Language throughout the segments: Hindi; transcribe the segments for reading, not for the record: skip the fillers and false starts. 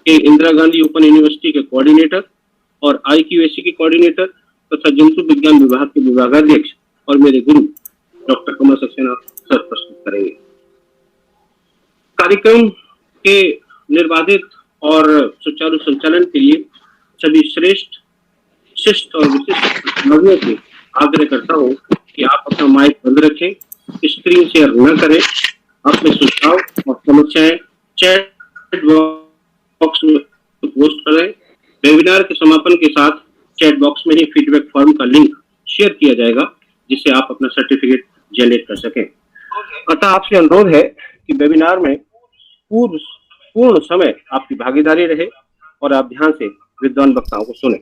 के इंदिरा गांधी ओपन यूनिवर्सिटी के कोऑर्डिनेटर और IQAC के कोऑर्डिनेटर तथा जंतु विज्ञान विभाग के विभागाध्यक्ष और मेरे गुरु डॉक्टर कमल सक्सेना सर प्रस्तुत करेंगे। कार्यक्रम के निर्बाधित और सुचारू संचालन के लिए सभी श्रेष्ठ, शिष्ट और विशिष्ट लोगों से आग्रह करता हूँ कि आप अपना माइक बंद रखें, स्क्रीन शेयर न करें, अपने सुझाव और समस्याएं चैट बॉक्स में पोस्ट करें। वेबिनार के समापन के साथ चैट बॉक्स में ही फीडबैक फॉर्म का लिंक शेयर किया जाएगा, जिससे आप अपना सर्टिफिकेट जनरेट कर सकें। अतः आपसे अनुरोध है कि वेबिनार में पूर्ण समय आपकी भागीदारी रहे और आप ध्यान से विद्वान वक्ताओं को सुने।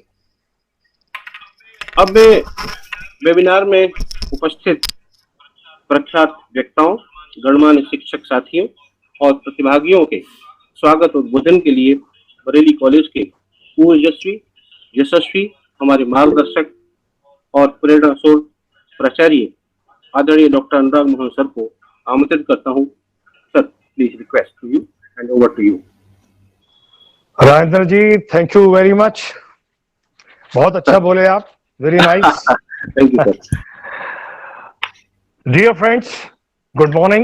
अब मैं वेबिनार में उपस्थित प्रख्यात वक्ताओं, गणमान्य शिक्षक साथियों और प्रतिभागियों के स्वागत और उद्बोधन के लिए बरेली कॉलेज के पूर्व यशस्वी हमारे मार्गदर्शक और प्रेरणा स्रोत प्राचार्य आदरणीय डॉक्टर अनुराग मोहन सर को आमंत्रित करता हूं। Sir, please request to you and over to you. Rajendra ji, thank you very much. बहुत अच्छा बोले आप, very nice. Thank you sir. Dear friends, good morning.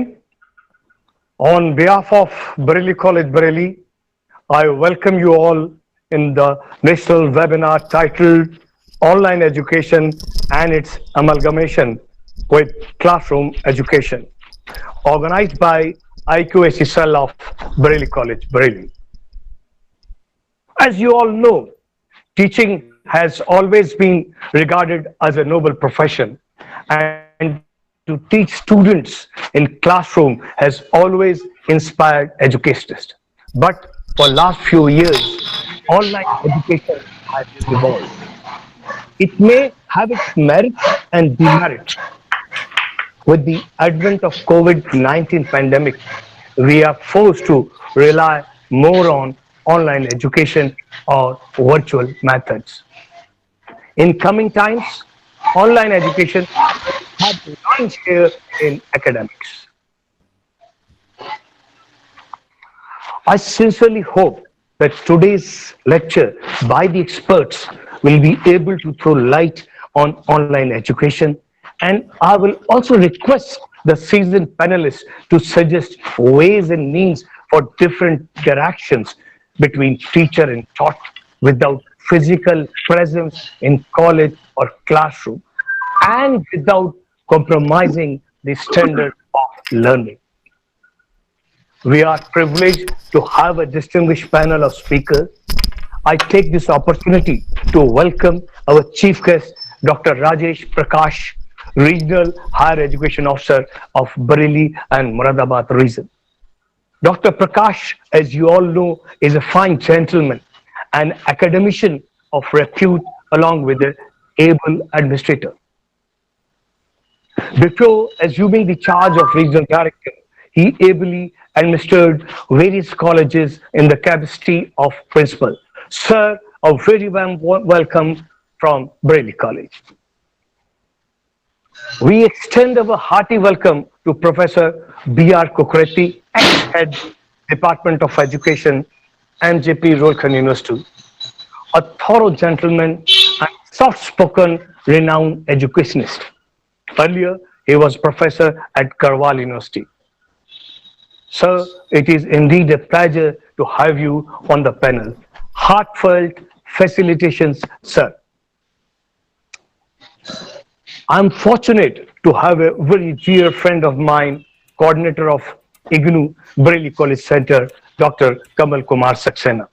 On behalf of Bareilly College, Bareilly, I welcome you all in the national webinar titled Online Education and its Amalgamation with Classroom Education, organized by IQAC cell of Bareilly College, Bareilly. As you all know, teaching has always been regarded as a noble profession, and to teach students in classroom has always inspired educationists. But for last few years, online education has evolved. It may have its merits and demerits. With the advent of COVID-19 pandemic, we are forced to rely more on online education or virtual methods. In coming times, online education had a large share in academics. I sincerely hope that today's lecture by the experts will be able to throw light on online education, and I will also request the seasoned panelists to suggest ways and means for different interactions between teacher and taught without physical presence in college or classroom, and without compromising the standard of learning. We are privileged to have a distinguished panel of speakers. I take this opportunity to welcome our chief guest, Dr. Rajesh Prakash, Regional Higher Education Officer of Bareilly and Moradabad region. Dr. Prakash, as you all know, is a fine gentleman, an academician of repute, along with an able administrator. Before assuming the charge of regional director, he ably administered various colleges in the capacity of principal. Sir, a very warm welcome from Bareilly College. We extend our hearty welcome to Professor B.R. Kukreti, ex-head Department of Education, MJP Rolkhan University, a thorough gentleman and soft-spoken, renowned educationist. Earlier, he was professor at Garhwal University. Sir, it is indeed a pleasure to have you on the panel. Heartfelt felicitations, sir. I'm fortunate to have a very dear friend of mine, coordinator of IGNOU Bareilly College Center, Dr. Kamal Kumar Saxena.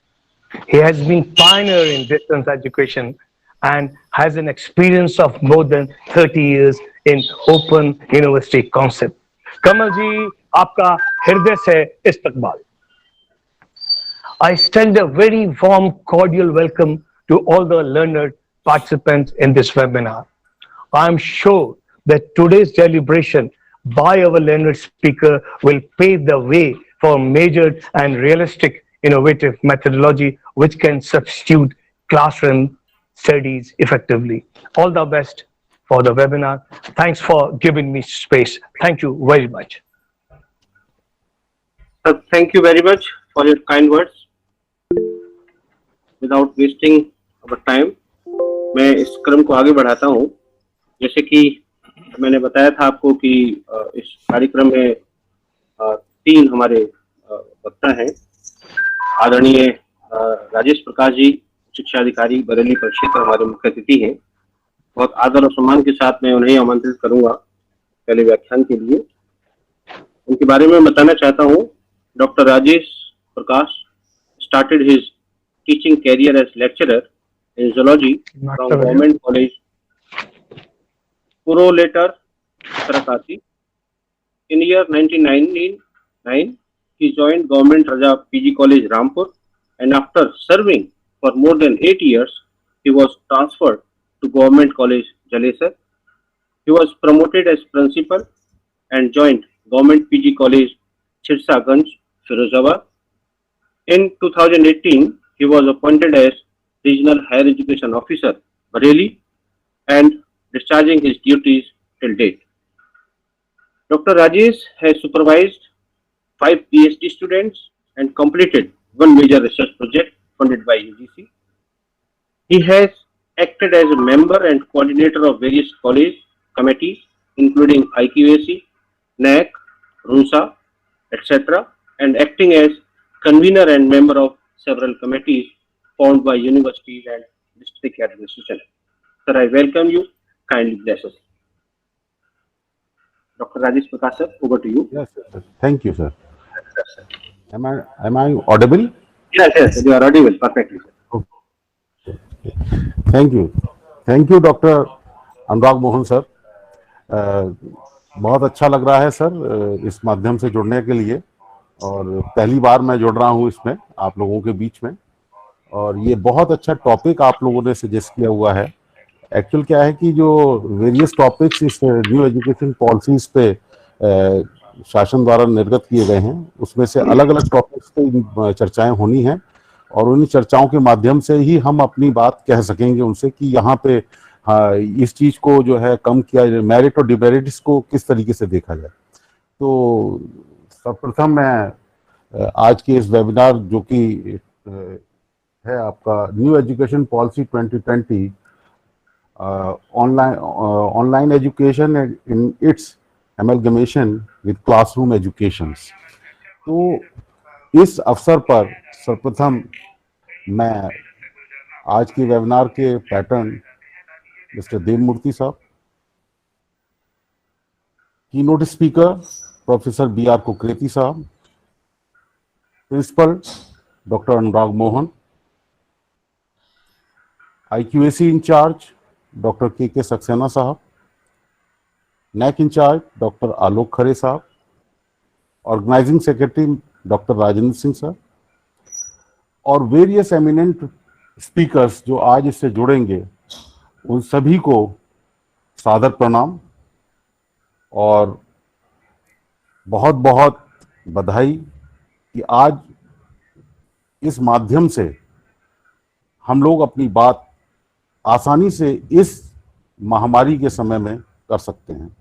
He has been pioneer in distance education and has an experience of more than 30 years in open university concept. Kamal ji, आपका हृदय से इस्तकबाल. I extend a very warm, cordial welcome to all the learned participants in this webinar. I am sure that today's deliberation by our learned speaker will pave the way for measured and realistic innovative methodology which can substitute classroom studies effectively. All the best for the webinar. Thanks for giving me space. Thank you very much. Thank you very much for your kind words. Without wasting our time मैं इस क्रम को आगे बढ़ाता हूँ। जैसे कि मैंने बताया था आपको कि इस कार्यक्रम में 3 हमारे वक्ता हैं। आदरणीय राजेश प्रकाश जी, शिक्षा अधिकारी बरेली प्रक्षेत्र, हमारे मुख्य अतिथि हैं। बहुत आदर और सम्मान के साथ मैं उन्हें आमंत्रित करूंगा पहले व्याख्यान के लिए। उनके बारे में बताना चाहता हूँ। Doctor Rajesh Prakash started his teaching career as lecturer in zoology from Government College Purolator, Sarakasi. In year 1999, he joined Government Raja PG College, Rampur, and after serving for more than 8 years, he was transferred to Government College, Jalesar. He was promoted as principal and joined Government PG College, Chirsaganj, Firozabad. In 2018, he was appointed as Regional Higher Education Officer, Bareilly, and discharging his duties till date. Dr. Rajesh has supervised 5 PhD students and completed 1 major research project funded by UGC. He has acted as a member and coordinator of various college committees, including IQAC, NAC, RUSA, etc., and acting as convener and member of several committees formed by universities and district administration. Sir, I welcome you. Kindly bless us. Dr. Rajesh Prakash, sir, over to you. Yes, sir. Thank you, sir. Am I audible? Yes, you are audible perfectly, sir. Thank you, Dr. Anurag Mohan sir. बहुत अच्छा लग रहा है सर इस माध्यम से जुड़ने के लिए, और पहली बार मैं जुड़ रहा हूँ इसमें आप लोगों के बीच में, और ये बहुत अच्छा टॉपिक आप लोगों ने सजेस्ट किया हुआ है। एक्चुअल क्या है कि जो वेरियस टॉपिक्स इस न्यू एजुकेशन पॉलिसीज पे शासन द्वारा निर्गत किए गए हैं, उसमें से अलग अलग टॉपिक्स पे चर्चाएं होनी हैं, और उन चर्चाओं के माध्यम से ही हम अपनी बात कह सकेंगे उनसे कि यहाँ पे इस चीज को जो है कम किया जाए, मेरिट और डिमेरिट्स को किस तरीके से देखा जाए। तो सर्वप्रथम मैं आज के इस वेबिनार जो कि है आपका new education policy 2020 online education in its amalgamation with classroom educations, तो इस अवसर पर सर्वप्रथम मैं आज के वेबिनार के pattern mister Devmurti sahab, keynote speaker professor BR Kukreti sahab, principal doctor Anurag Mohan, IQAC incharge doctor KK Saxena sahab, NAC incharge doctor Alok Khare sahab, organising secretary doctor Rajendra Singh sir, और वेरियस एमिनेंट स्पीकर्स जो आज इससे जुड़ेंगे, उन सभी को सादर प्रणाम और बहुत बहुत बधाई कि आज इस माध्यम से हम लोग अपनी बात आसानी से इस महामारी के समय में कर सकते हैं।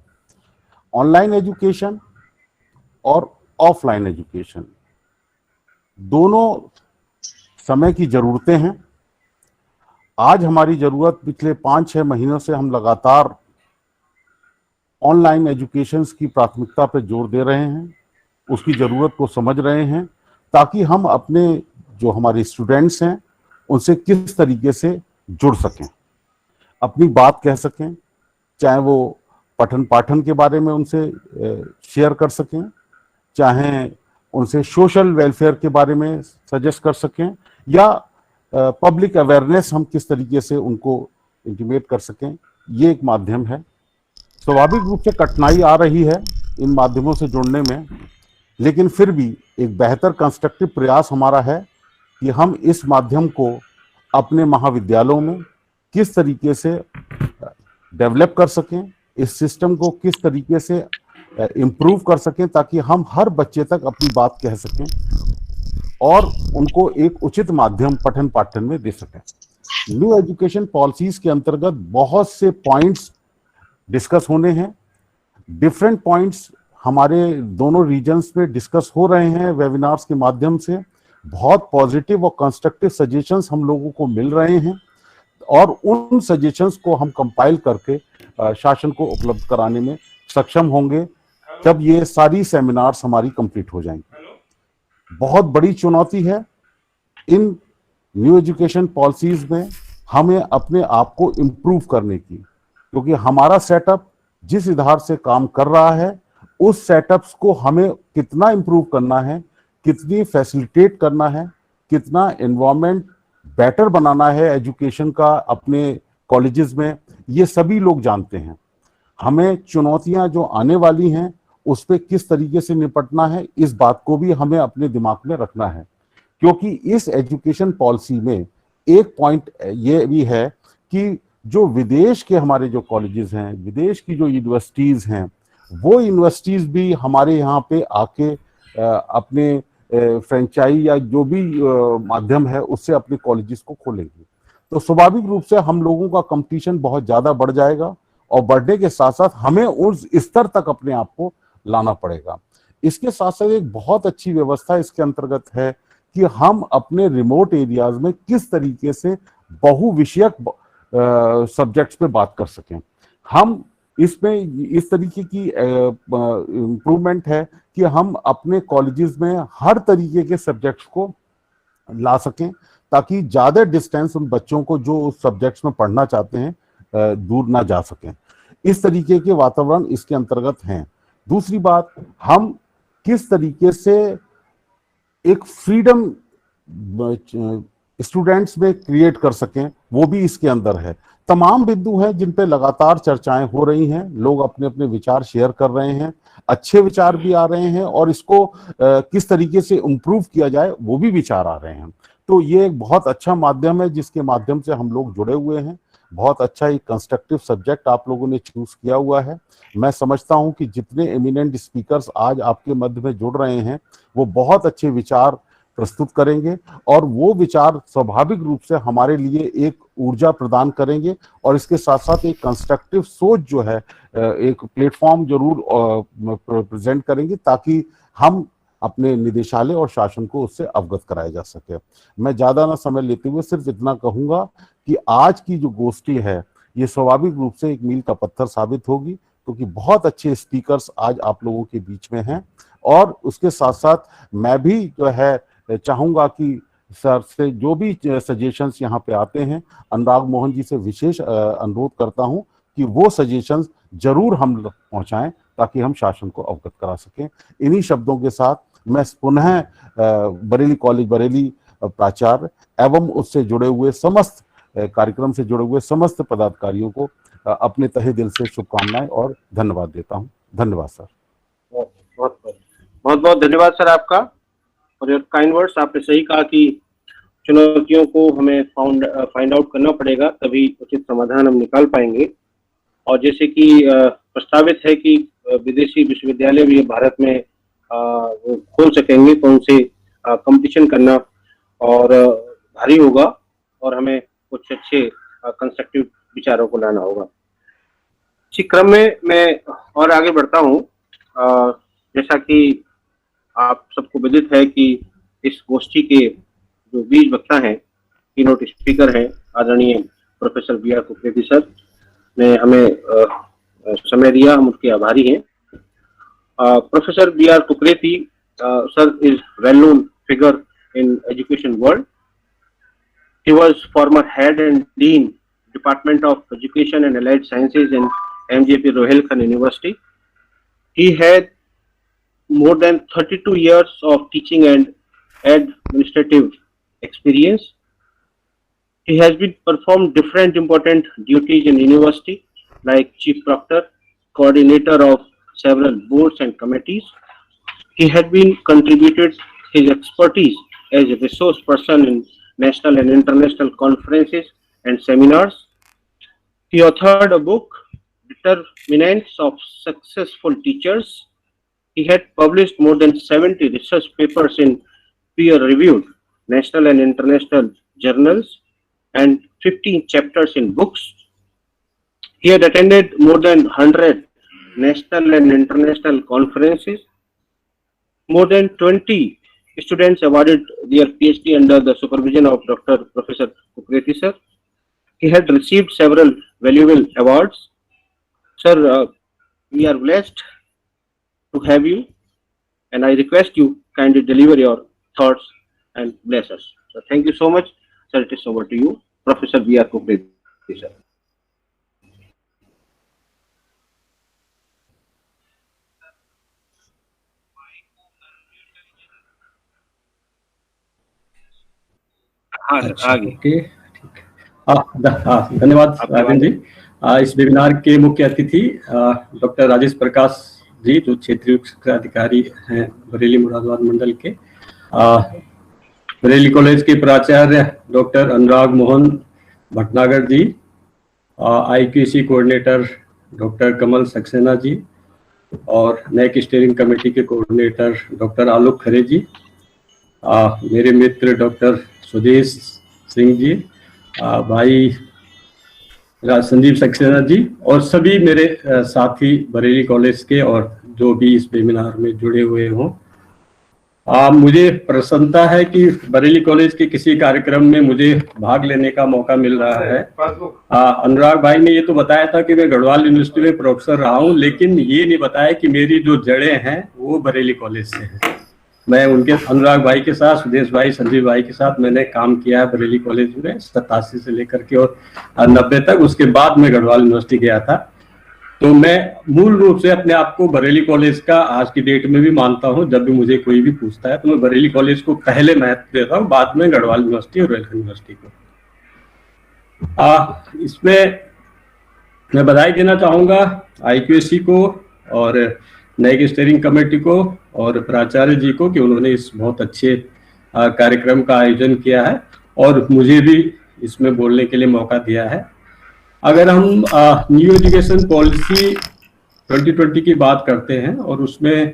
ऑनलाइन एजुकेशन और ऑफलाइन एजुकेशन दोनों समय की ज़रूरतें हैं। आज हमारी ज़रूरत पिछले 5-6 महीनों से हम लगातार ऑनलाइन एजुकेशंस की प्राथमिकता पर जोर दे रहे हैं, उसकी ज़रूरत को समझ रहे हैं, ताकि हम अपने जो हमारे स्टूडेंट्स हैं उनसे किस तरीके से जुड़ सकें, अपनी बात कह सकें, चाहे वो पठन पाठन के बारे में उनसे शेयर कर सकें, चाहे उनसे सोशल वेलफेयर के बारे में सजेस्ट कर सकें, या पब्लिक अवेयरनेस हम किस तरीके से उनको इंटीमेट कर सकें। ये एक माध्यम है। स्वाभाविक रूप से कठिनाई आ रही है इन माध्यमों से जुड़ने में, लेकिन फिर भी एक बेहतर कंस्ट्रक्टिव प्रयास हमारा है कि हम इस माध्यम को अपने महाविद्यालयों में किस तरीके से डेवलप कर सकें, इस सिस्टम को किस तरीके से इम्प्रूव कर सकें, ताकि हम हर बच्चे तक अपनी बात कह सकें और उनको एक उचित माध्यम पठन पाठन में दे सकें। न्यू एजुकेशन पॉलिसीज के अंतर्गत बहुत से पॉइंट्स डिस्कस होने हैं। डिफरेंट पॉइंट्स हमारे दोनों रीजन्स में डिस्कस हो रहे हैं वेबिनार्स के माध्यम से। बहुत पॉजिटिव और कंस्ट्रक्टिव सजेशंस हम लोगों को मिल रहे हैं और उन सजेशंस को हम कंपाइल करके शासन को उपलब्ध कराने में सक्षम होंगे जब ये सारी सेमिनार्स हमारी कंप्लीट हो जाएंगी। बहुत बड़ी चुनौती है इन न्यू एजुकेशन पॉलिसीज में हमें अपने आप को इम्प्रूव करने की, क्योंकि हमारा सेटअप जिस आधार से काम कर रहा है उस सेटअप्स को हमें कितना इम्प्रूव करना है, कितनी फैसिलिटेट करना है, कितना एनवायरनमेंट बेटर बनाना है एजुकेशन का अपने कॉलेजेस में, ये सभी लोग जानते हैं। हमें चुनौतियां जो आने वाली हैं उस पर किस तरीके से निपटना है, इस बात को भी हमें अपने दिमाग में रखना है, क्योंकि इस एजुकेशन पॉलिसी में एक पॉइंट ये भी है कि जो विदेश के हमारे जो कॉलेजेस हैं, विदेश की जो यूनिवर्सिटीज हैं, वो यूनिवर्सिटीज भी हमारे यहाँ पे आके अपने फ्रेंचाइज या जो भी माध्यम है उससे अपने कॉलेजेस को खोलेंगे। तो स्वाभाविक रूप से हम लोगों का कंपटीशन बहुत ज्यादा बढ़ जाएगा और बढ़ने के साथ साथ हमें उस स्तर तक अपने आप को लाना पड़ेगा। इसके साथ साथ एक बहुत अच्छी व्यवस्था इसके अंतर्गत है कि हम अपने रिमोट एरियाज में किस तरीके से बहुविषयक सब्जेक्ट्स पे बात कर सकें। हम इसमें इस तरीके की इम्प्रूवमेंट है कि हम अपने कॉलेजेस में हर तरीके के सब्जेक्ट्स को ला सकें ताकि ज्यादा डिस्टेंस उन बच्चों को जो उस सब्जेक्ट्स में पढ़ना चाहते हैं दूर ना जा सकें। इस तरीके के वातावरण इसके अंतर्गत हैं। दूसरी बात, हम किस तरीके से एक फ्रीडम स्टूडेंट्स में क्रिएट कर सकें वो भी इसके अंदर है। तमाम बिंदु हैं जिन पे लगातार चर्चाएं हो रही हैं, लोग अपने अपने विचार शेयर कर रहे हैं, अच्छे विचार भी आ रहे हैं और इसको किस तरीके से इम्प्रूव किया जाए वो भी विचार आ रहे हैं। तो ये एक बहुत अच्छा माध्यम है जिसके माध्यम से हम लोग जुड़े हुए हैं। बहुत अच्छा एक कंस्ट्रक्टिव सब्जेक्ट आप लोगों ने चूज किया हुआ है। मैं समझता हूं कि जितने एमिनेंट स्पीकर्स आज आपके मध्य में जुड़ रहे हैं वो बहुत अच्छे विचार प्रस्तुत करेंगे और वो विचार स्वाभाविक रूप से हमारे लिए एक ऊर्जा प्रदान करेंगे और इसके साथ साथ एक कंस्ट्रक्टिव सोच जो है एक प्लेटफॉर्म जरूर प्रेजेंट करेंगे ताकि हम अपने निदेशालय और शासन को उससे अवगत कराया जा सके। मैं ज्यादा ना समय लेते हुए सिर्फ इतना कहूंगा कि आज की जो गोष्ठी है ये स्वाभाविक रूप से एक मील का पत्थर साबित होगी, क्योंकि बहुत अच्छे स्पीकर्स आज आप लोगों के बीच में हैं और उसके साथ साथ मैं भी जो है चाहूंगा कि सर से जो भी सजेशंस यहाँ पे आते हैं, अनुराग मोहन जी से विशेष अनुरोध करता हूं कि वो सजेशंस जरूर हम पहुंचाएं ताकि हम शासन को अवगत करा सकें। इन्हीं शब्दों के साथ मैं पुनः बरेली कॉलेज बरेली प्राचार्य एवं उससे जुड़े हुए समस्त कार्यक्रम से जुड़े हुए समस्त पदाधिकारियों को अपने तहे दिल से शुभकामनाएं और धन्यवाद देता हूं। धन्यवाद सर। बहुत बहुत धन्यवाद सर आपका और योर काइंड वर्ड्स। आपने सही कहा कि चुनौतियों को हमें फाइंड आउट करना पड़ेगा, तभी उचित समाधान हम निकाल पाएंगे। और जैसे कि प्रस्तावित है कि विदेशी विश्वविद्यालय भी भारत में खोल सकेंगे, तो उनसे कंपटीशन करना और भारी होगा और हमें कुछ अच्छे कंस्ट्रक्टिव विचारों को लाना होगा। इसी क्रम में मैं और आगे बढ़ता हूँ। जैसा कि आप सबको विदित है कि इस गोष्ठी के जो बीज वक्ता हैं, कीनोट स्पीकर हैं, आदरणीय professor B R Kukreti sir ने हमें समय दिया, हम उसके आभारी हैं। Professor B R Kukreti sir is well known figure in education world. He was former head and dean Department of Education and Allied Sciences in MJP Rohilkhand University. He had more than 32 years of teaching and administrative experience. He has been performed different important duties in university like chief proctor, coordinator of several boards and committees. He had been contributed his expertise as a resource person in national and international conferences and seminars. He authored a book, Determinants of Successful Teachers. He had published more than 70 research papers in peer-reviewed national and international journals and 15 chapters in books. He had attended more than 100 national and international conferences, more than 20 students awarded their PhD under the supervision of Dr. Professor Kukreti sir. He had received several valuable awards. Sir, we are blessed to have you, and I request you kindly deliver your thoughts and bless us. So thank you so much. Sir, it is over to you, Professor B.R. Kukreti sir. हाँ सर, आगे। ओके, ठीक। धन्यवाद राजन जी। इस वेबिनार के मुख्य अतिथि डॉक्टर राजेश प्रकाश जी, जो क्षेत्रीय शिक्षा अधिकारी हैं बरेली मुरादाबाद मंडल के, बरेली कॉलेज के प्राचार्य डॉक्टर अनुराग मोहन भटनागर जी, IQAC कोऑर्डिनेटर डॉक्टर कमल सक्सेना जी, और नैक स्टीयरिंग कमेटी के कोऑर्डिनेटर डॉक्टर आलोक खरे जी, मेरे मित्र डॉक्टर सुदेश सिंह जी, भाई संदीप सक्सेना जी, और सभी मेरे साथी बरेली कॉलेज के और जो भी इस वेबिनार में जुड़े हुए हों। मुझे प्रसन्नता है कि बरेली कॉलेज के किसी कार्यक्रम में मुझे भाग लेने का मौका मिल रहा है। अनुराग भाई ने ये तो बताया था कि मैं गढ़वाल यूनिवर्सिटी में प्रोफेसर रहा हूँ, लेकिन ये नहीं बताया कि मेरी जो जड़ें हैं वो बरेली कॉलेज से हैं। मैं उनके अनुराग भाई के साथ, सुदेश भाई, संजीव भाई के साथ मैंने काम किया है बरेली कॉलेज में 87 से लेकर के और 90 तक। उसके बाद मैं गढ़वाल यूनिवर्सिटी गया था। तो मैं मूल रूप से अपने आप को बरेली कॉलेज का आज की डेट में भी मानता हूं। जब भी मुझे कोई भी पूछता है तो मैं बरेली कॉलेज को पहले महत्व देता हूं, बाद में गढ़वाल यूनिवर्सिटी और रोहिलखंड यूनिवर्सिटी को। इसमें मैं बधाई देना चाहूंगा IQAC को और नैक स्टीयरिंग कमेटी को और प्राचार्य जी को कि उन्होंने इस बहुत अच्छे कार्यक्रम का आयोजन किया है और मुझे भी इसमें बोलने के लिए मौका दिया है। अगर हम न्यू एजुकेशन पॉलिसी 2020 की बात करते हैं और उसमें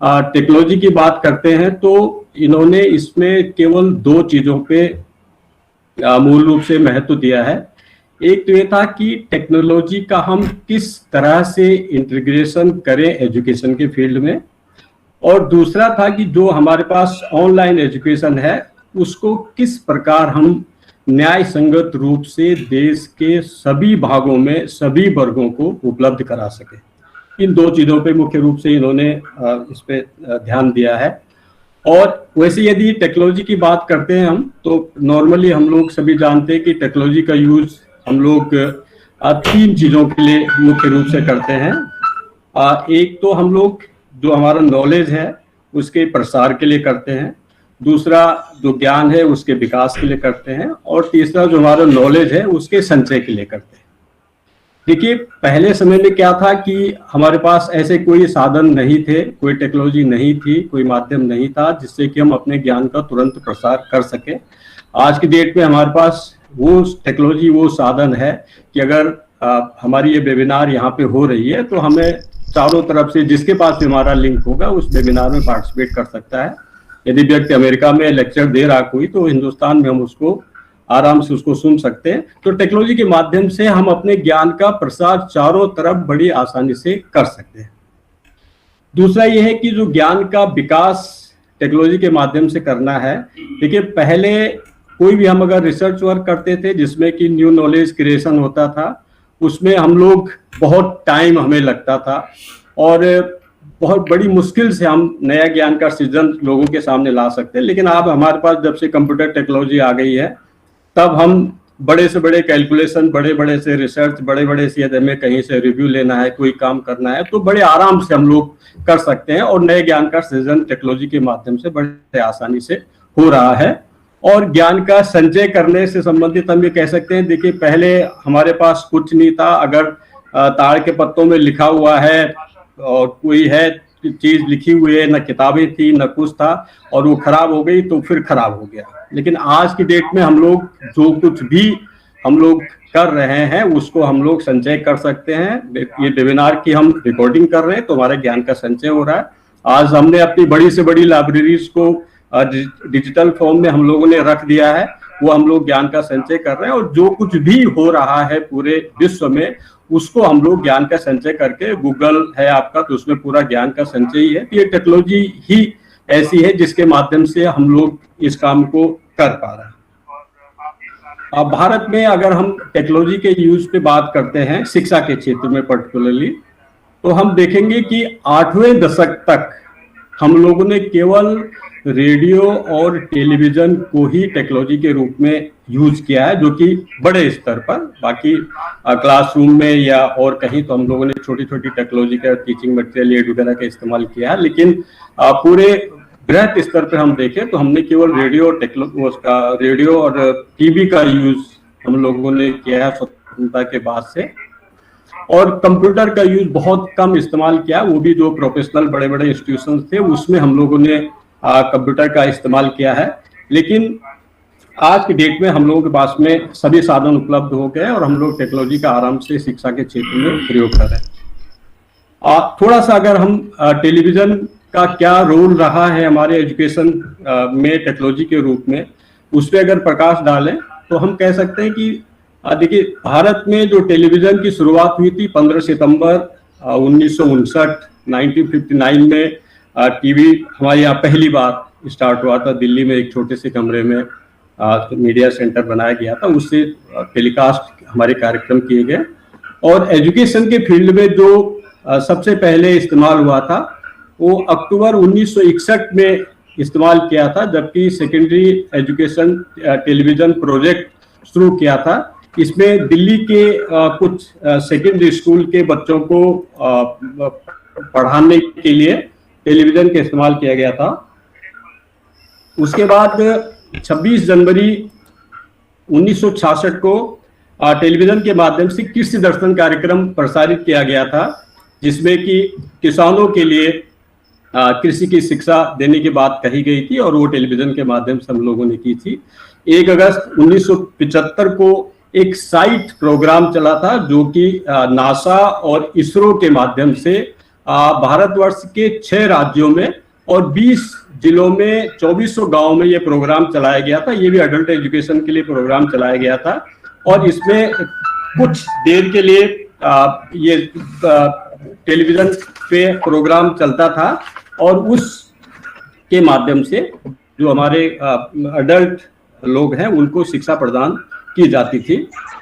टेक्नोलॉजी की बात करते हैं, तो इन्होंने इसमें केवल 2 चीजों पे मूल रूप से महत्व दिया है। एक तो ये था कि टेक्नोलॉजी का हम किस तरह से इंटीग्रेशन करें एजुकेशन के फील्ड में, और दूसरा था कि जो हमारे पास ऑनलाइन एजुकेशन है उसको किस प्रकार हम न्याय संगत रूप से देश के सभी भागों में सभी वर्गों को उपलब्ध करा सके। इन 2 चीजों पे मुख्य रूप से इन्होंने इस पे ध्यान दिया है। और वैसे यदि टेक्नोलॉजी की बात करते हैं हम, तो नॉर्मली हम लोग सभी जानते हैं कि टेक्नोलॉजी का यूज हम लोग 3 चीजों के लिए मुख्य रूप से करते हैं। एक तो हम लोग जो हमारा नॉलेज है उसके प्रसार के लिए करते हैं, दूसरा जो ज्ञान है उसके विकास के लिए करते हैं, और तीसरा जो हमारा नॉलेज है उसके संचय के लिए करते हैं। देखिए, पहले समय में क्या था कि हमारे पास ऐसे कोई साधन नहीं थे, कोई टेक्नोलॉजी नहीं थी, कोई माध्यम नहीं था जिससे कि हम अपने ज्ञान का तुरंत प्रसार कर सके। आज की डेट में हमारे पास वो टेक्नोलॉजी, वो साधन है कि अगर हमारी ये वेबिनार यहाँ पे हो रही है तो हमें चारों तरफ से जिसके पास भी हमारा लिंक होगा उस वेबिनार में पार्टिसिपेट कर सकता है। यदि व्यक्ति अमेरिका में लेक्चर दे रहा कोई, तो हिंदुस्तान में हम उसको आराम से उसको सुन सकते हैं। तो टेक्नोलॉजी के माध्यम से हम अपने ज्ञान का प्रसार चारों तरफ बड़ी आसानी से कर सकते हैं। दूसरा यह है कि जो ज्ञान का विकास टेक्नोलॉजी के माध्यम से करना है। देखिए, पहले कोई भी हम अगर रिसर्च वर्क करते थे जिसमें कि न्यू नॉलेज क्रिएशन होता था, उसमें हम लोग बहुत टाइम हमें लगता था और बहुत बड़ी मुश्किल से हम नया ज्ञान का सृजन लोगों के सामने ला सकते हैं। लेकिन अब हमारे पास जब से कंप्यूटर टेक्नोलॉजी आ गई है, तब हम बड़े से बड़े कैलकुलेशन, बड़े बड़े से रिसर्च, बड़े बड़े से यदि हमें कहीं से रिव्यू लेना है, कोई काम करना है, तो बड़े आराम से हम लोग कर सकते हैं। और नए ज्ञान का सृजन टेक्नोलॉजी के माध्यम से बड़े आसानी से हो रहा है। और ज्ञान का संचय करने से संबंधित हम ये कह सकते हैं, देखिए, पहले हमारे पास कुछ नहीं था। अगर ताड़ के पत्तों में लिखा हुआ है और कोई है चीज लिखी हुई है, न किताबें थी न कुछ था, और वो खराब हो गई तो फिर खराब हो गया। लेकिन आज की डेट में हम लोग जो कुछ भी हम लोग कर रहे हैं उसको हम लोग संचय कर सकते हैं। ये वेबिनार की हम रिकॉर्डिंग कर रहे हैं तो हमारे ज्ञान का संचय हो रहा है। आज हमने अपनी बड़ी से बड़ी लाइब्रेरीज को डिजिटल फॉर्म में हम लोगों ने रख दिया है, वो हम लोग ज्ञान का संचय कर रहे हैं। और जो कुछ भी हो रहा है पूरे विश्व में उसको हम लोग ज्ञान का संचय करके, गूगल है आपका तो उसमें पूरा ज्ञान का संचय ही है। ये टेक्नोलॉजी ही ऐसी है जिसके माध्यम से हम लोग इस काम को कर पा रहे हैं। अब भारत में अगर हम टेक्नोलॉजी के यूज पे बात करते हैं शिक्षा के क्षेत्र में पर्टिकुलरली, तो हम देखेंगे कि 8वें दशक तक हम लोगों ने केवल रेडियो और टेलीविजन को ही टेक्नोलॉजी के रूप में यूज किया है, जो कि बड़े स्तर पर। बाकी क्लासरूम में या और कहीं तो हम लोगों ने छोटी छोटी टेक्नोलॉजी का टीचिंग मटेरियल एड वगैरह का इस्तेमाल किया है, लेकिन पूरे बृहत स्तर पर हम देखें तो हमने केवल रेडियो और टीवी का यूज हम लोगों ने किया है स्वतंत्रता के बाद से, और कंप्यूटर का यूज बहुत कम इस्तेमाल किया, वो भी जो प्रोफेशनल बड़े बड़े इंस्टीट्यूशन थे उसमें हम लोगों ने कंप्यूटर का इस्तेमाल किया है। लेकिन आज की डेट में हम लोगों के पास में सभी साधन उपलब्ध हो गए और हम लोग टेक्नोलॉजी का आराम से शिक्षा के क्षेत्र में प्रयोग कर रहे हैं। थोड़ा सा अगर हम टेलीविजन का क्या रोल रहा है हमारे एजुकेशन में टेक्नोलॉजी के रूप में, उस पर अगर प्रकाश डालें तो हम कह सकते हैं कि देखिए, भारत में जो टेलीविजन की शुरुआत हुई थी 15 सितंबर 1959 में टीवी हमारे यहाँ पहली बार स्टार्ट हुआ था। दिल्ली में एक छोटे से कमरे में मीडिया सेंटर बनाया गया था, उससे टेलीकास्ट हमारे कार्यक्रम किए गए। और एजुकेशन के फील्ड में जो सबसे पहले इस्तेमाल हुआ था वो अक्टूबर 1961 में इस्तेमाल किया था, जबकि सेकेंडरी एजुकेशन टेलीविजन प्रोजेक्ट शुरू किया था। इसमें दिल्ली के कुछ सेकेंडरी स्कूल के बच्चों को पढ़ाने के लिए टेलीविजन का इस्तेमाल किया गया था। उसके बाद 26 जनवरी 1966 को टेलीविजन के माध्यम से कृषि दर्शन कार्यक्रम प्रसारित किया गया था, जिसमें कि किसानों के लिए कृषि की शिक्षा देने की बात कही गई थी और वो टेलीविजन के माध्यम से हम लोगों ने की थी। 1 अगस्त 1975 को एक साइट प्रोग्राम चला था, जो कि नासा और इसरो के माध्यम से भारतवर्ष के 6 राज्यों में और 20 जिलों में 2400 गांवों में ये प्रोग्राम चलाया गया था। ये भी अडल्ट एजुकेशन के लिए प्रोग्राम चलाया गया था और इसमें कुछ देर के लिए ये टेलीविजन पे प्रोग्राम चलता था और उस के माध्यम से जो हमारे अडल्ट लोग हैं उनको शिक्षा प्रदान की जाती थी।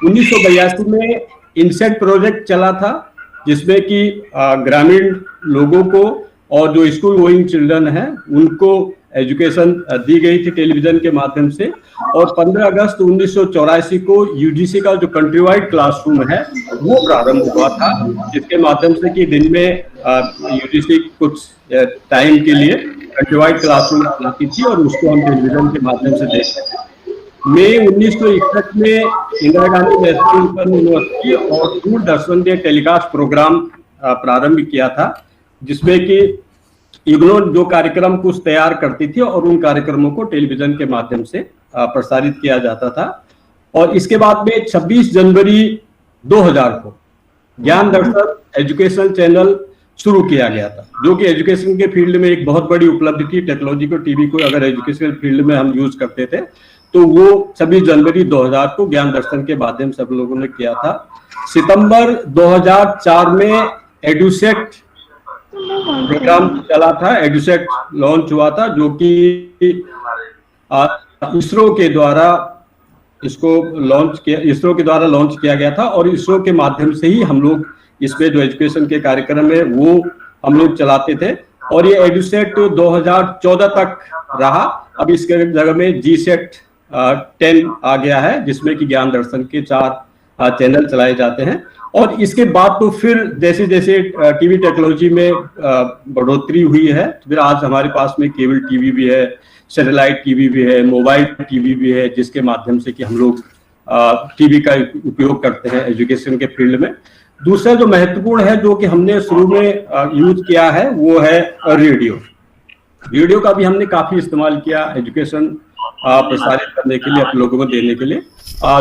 1982 में इनसेट प्रोजेक्ट चला था, जिसमें कि ग्रामीण लोगों को और जो स्कूल गोइंग चिल्ड्रन हैं उनको एजुकेशन दी गई थी टेलीविजन के माध्यम से। और 15 अगस्त 1984 को यूजीसी का जो कंट्री वाइड क्लासरूम है वो प्रारंभ हुआ था, जिसके माध्यम से कि दिन में यूजीसी कुछ टाइम के लिए कंट्री वाइड क्लासरूम चलाती थी और उसको हम टेलीविजन के माध्यम से देखते थे। मई 1961 में Indira Gandhi national open university और दूरदर्शन ने टेलीकास्ट प्रोग्राम प्रारंभ किया था, जिसमें कि इग्नोर जो कार्यक्रम कुछ तैयार करती थी और उन कार्यक्रमों को टेलीविजन के माध्यम से प्रसारित किया जाता था। और इसके बाद में 26 जनवरी 2000 को ज्ञान दर्शन एजुकेशन चैनल शुरू किया गया था, जो कि एजुकेशन के फील्ड में एक बहुत बड़ी उपलब्धि थी। टेक्नोलॉजी को, टीवी को अगर एजुकेशन फील्ड में हम यूज करते थे तो वो 26 जनवरी 2000 को ज्ञान दर्शन के माध्यम से हम लोगों ने किया था। सितंबर 2004 में एडुसेट प्रोग्राम चला था, एडुसेट लॉन्च हुआ था, जो कि इसरो के द्वारा लॉन्च किया गया था और इसरो के माध्यम से ही हम लोग इसमें जो एजुकेशन के कार्यक्रम है वो हम लोग चलाते थे। और ये एडुसेट 2014 तक रहा। अब इसके जगह में जीसेट 10 आ गया है, जिसमें कि ज्ञान दर्शन के 4 चैनल चलाए जाते हैं। और इसके बाद तो फिर जैसे जैसे टीवी टेक्नोलॉजी में बढ़ोतरी हुई है, फिर आज हमारे पास में केबल टीवी भी है, सैटेलाइट टीवी भी है, मोबाइल टीवी भी है, जिसके माध्यम से कि हम लोग टीवी का उपयोग करते हैं एजुकेशन के फील्ड में। दूसरा जो महत्वपूर्ण है, जो कि हमने शुरू में यूज किया है, वो है रेडियो का भी हमने काफी इस्तेमाल किया एजुकेशन प्रसारित करने के लिए, अपने लोगों को देने के लिए।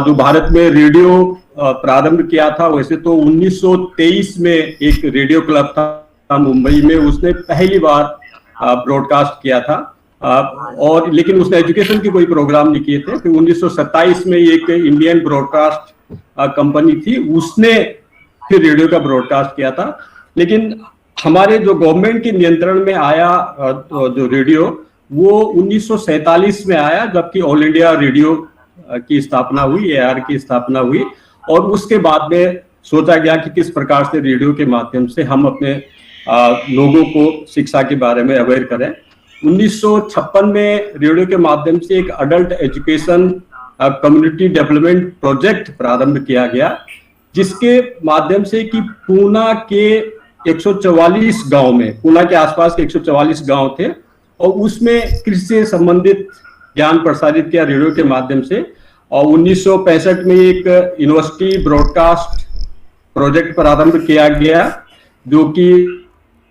जो भारत में रेडियो प्रारंभ किया था, वैसे तो 1923 में एक रेडियो क्लब था मुंबई में, उसने पहली बार ब्रॉडकास्ट किया था और लेकिन उसने एजुकेशन की कोई प्रोग्राम नहीं किए थे। फिर 1927 में एक इंडियन ब्रॉडकास्ट कंपनी थी, उसने फिर रेडियो का ब्रॉडकास्ट किया था। लेकिन हमारे जो गवर्नमेंट के नियंत्रण में आया जो रेडियो, वो 1947 में आया, जबकि ऑल इंडिया रेडियो की स्थापना हुई, AIR की स्थापना हुई। और उसके बाद में सोचा गया कि किस प्रकार से रेडियो के माध्यम से हम अपने लोगों को शिक्षा के बारे में अवेयर करें। 1956 में रेडियो के माध्यम से एक adult education community development project प्रारंभ किया गया, जिसके माध्यम से कि पूना के 144 गांव में, पूना के आसपास के 144 गांव थे, और उसमें कृषि से संबंधित ज्ञान प्रसारित किया रेडियो के माध्यम से। और 1965 में एक यूनिवर्सिटी ब्रॉडकास्ट प्रोजेक्ट प्रारंभ किया गया, जो कि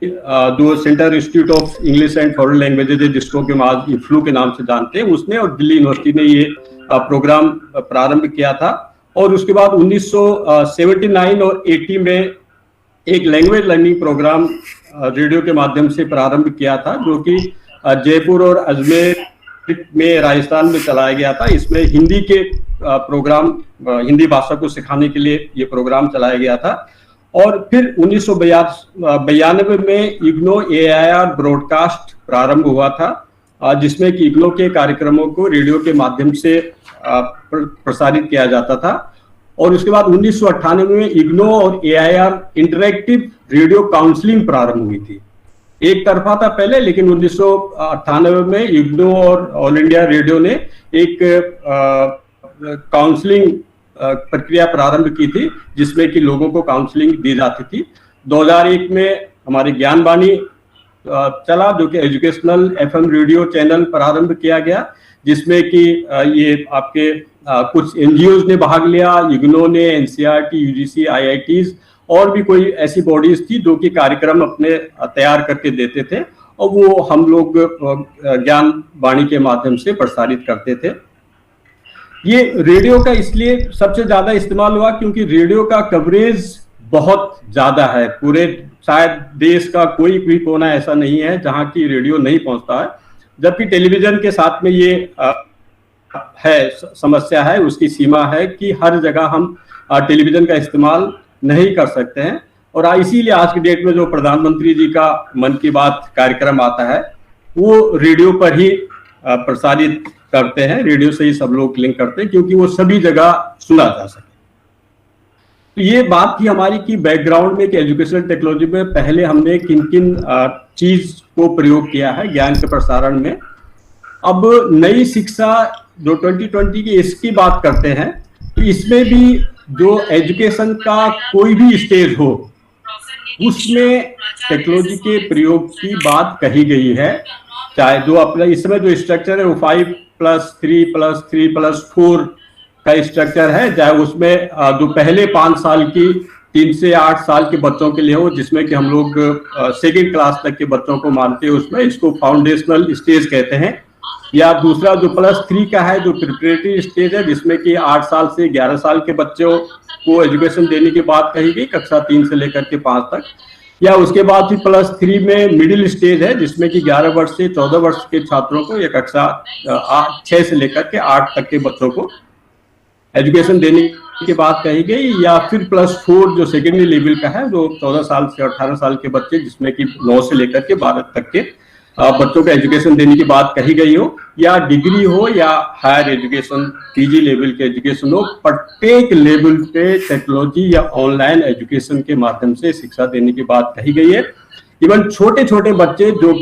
जो central institute of English and foreign languages है, जिसको कि आज इफ्लू के नाम से जानते हैं, उसने और दिल्ली यूनिवर्सिटी ने ये प्रोग्राम प्रारंभ किया था। और उसके बाद 1979 और 80 में एक लैंग्वेज लर्निंग प्रोग्राम रेडियो के माध्यम से प्रारंभ किया था, जो कि जयपुर और अजमेर में, राजस्थान में चलाया गया था। इसमें हिंदी के प्रोग्राम, हिंदी भाषा को सिखाने के लिए ये प्रोग्राम चलाया गया था। और फिर 1992 में इग्नो AIR ब्रॉडकास्ट प्रारंभ हुआ था, जिसमें कि इग्नो के कार्यक्रमों को रेडियो के माध्यम से प्रसारित किया जाता था। और उसके बाद 1998 में इग्नो और AIR इंटरैक्टिव रेडियो काउंसलिंग प्रारंभ हुई थी। एक तरफा था पहले, लेकिन 1998 में इग्नो और ऑल इंडिया रेडियो ने एक काउंसलिंग प्रक्रिया प्रारंभ की थी, जिसमें कि लोगों को काउंसलिंग दी जाती थी। 2001 में हमारी ज्ञानवाणी चला, जो कि एजुकेशनल FM रेडियो चैनल प्रारंभ किया गया, जिसमें कि ये आपके कुछ NGOs ने भाग लिया, इग्नो ने, NCERT, UGC, IITs और भी कोई ऐसी बॉडीज थी जो कि कार्यक्रम अपने तैयार करके देते थे, और वो हम लोग ज्ञानवाणी के माध्यम से प्रसारित करते थे। ये रेडियो का इसलिए सबसे ज्यादा इस्तेमाल हुआ क्योंकि रेडियो का कवरेज बहुत ज्यादा है। पूरे शायद देश का कोई भी कोना ऐसा नहीं है जहां की रेडियो नहीं पहुंचता है, जबकि टेलीविजन के साथ में ये है समस्या है, उसकी सीमा है कि हर जगह हम टेलीविजन का इस्तेमाल नहीं कर सकते हैं। और इसीलिए आज की डेट में जो प्रधानमंत्री जी का मन की बात कार्यक्रम आता है, वो रेडियो पर ही प्रसारित करते हैं, रेडियो से ही सब लोग लिंक करते हैं, क्योंकि वो सभी जगह सुना जा सके। तो ये बात थी हमारी कि बैकग्राउंड में कि एजुकेशनल टेक्नोलॉजी में पहले हमने किन किन चीज को प्रयोग किया है ज्ञान के प्रसारण में। अब नई शिक्षा जो 2020 की, इसकी बात करते हैं, तो इसमें भी जो एजुकेशन का कोई भी स्टेज हो, उसमें टेक्नोलॉजी के प्रयोग की बात कही गई है। चाहे जो अपना इसमें जो स्ट्रक्चर है वो 5+3+3+4 का स्ट्रक्चर है, चाहे उसमें जो पहले 5 साल की 3 से 8 साल के बच्चों के लिए हो, जिसमें कि हम लोग सेकेंड क्लास तक के बच्चों को मानते हैं, उसमें इसको फाउंडेशनल स्टेज कहते हैं। या दूसरा जो +3 का है, जो प्रिपरेटरी स्टेज है, जिसमें कि 8 साल से 11 साल के बच्चों को एजुकेशन देने की बात कही गई, कक्षा 3 से लेकर के 5 तक। या उसके बाद भी +3 में मिडिल स्टेज है, जिसमें कि 11 वर्ष से 14 वर्ष के छात्रों को या कक्षा 6 से लेकर के 8 तक के बच्चों को एजुकेशन देने की बात कही गई। या फिर +4 जो सेकेंडरी लेवल का है, जो 14 साल से 18 साल के बच्चे, जिसमें कि 9 से लेकर के 12 तक के बच्चों को एजुकेशन देने की बात कही गई हो। या डिग्री हो या हायर एजुकेशन, PG लेवल के एजुकेशन हो, प्रत्येक लेवल पे टेक्नोलॉजी या ऑनलाइन एजुकेशन के माध्यम से शिक्षा देने की बात कही गई है। इवन छोटे छोटे बच्चे जो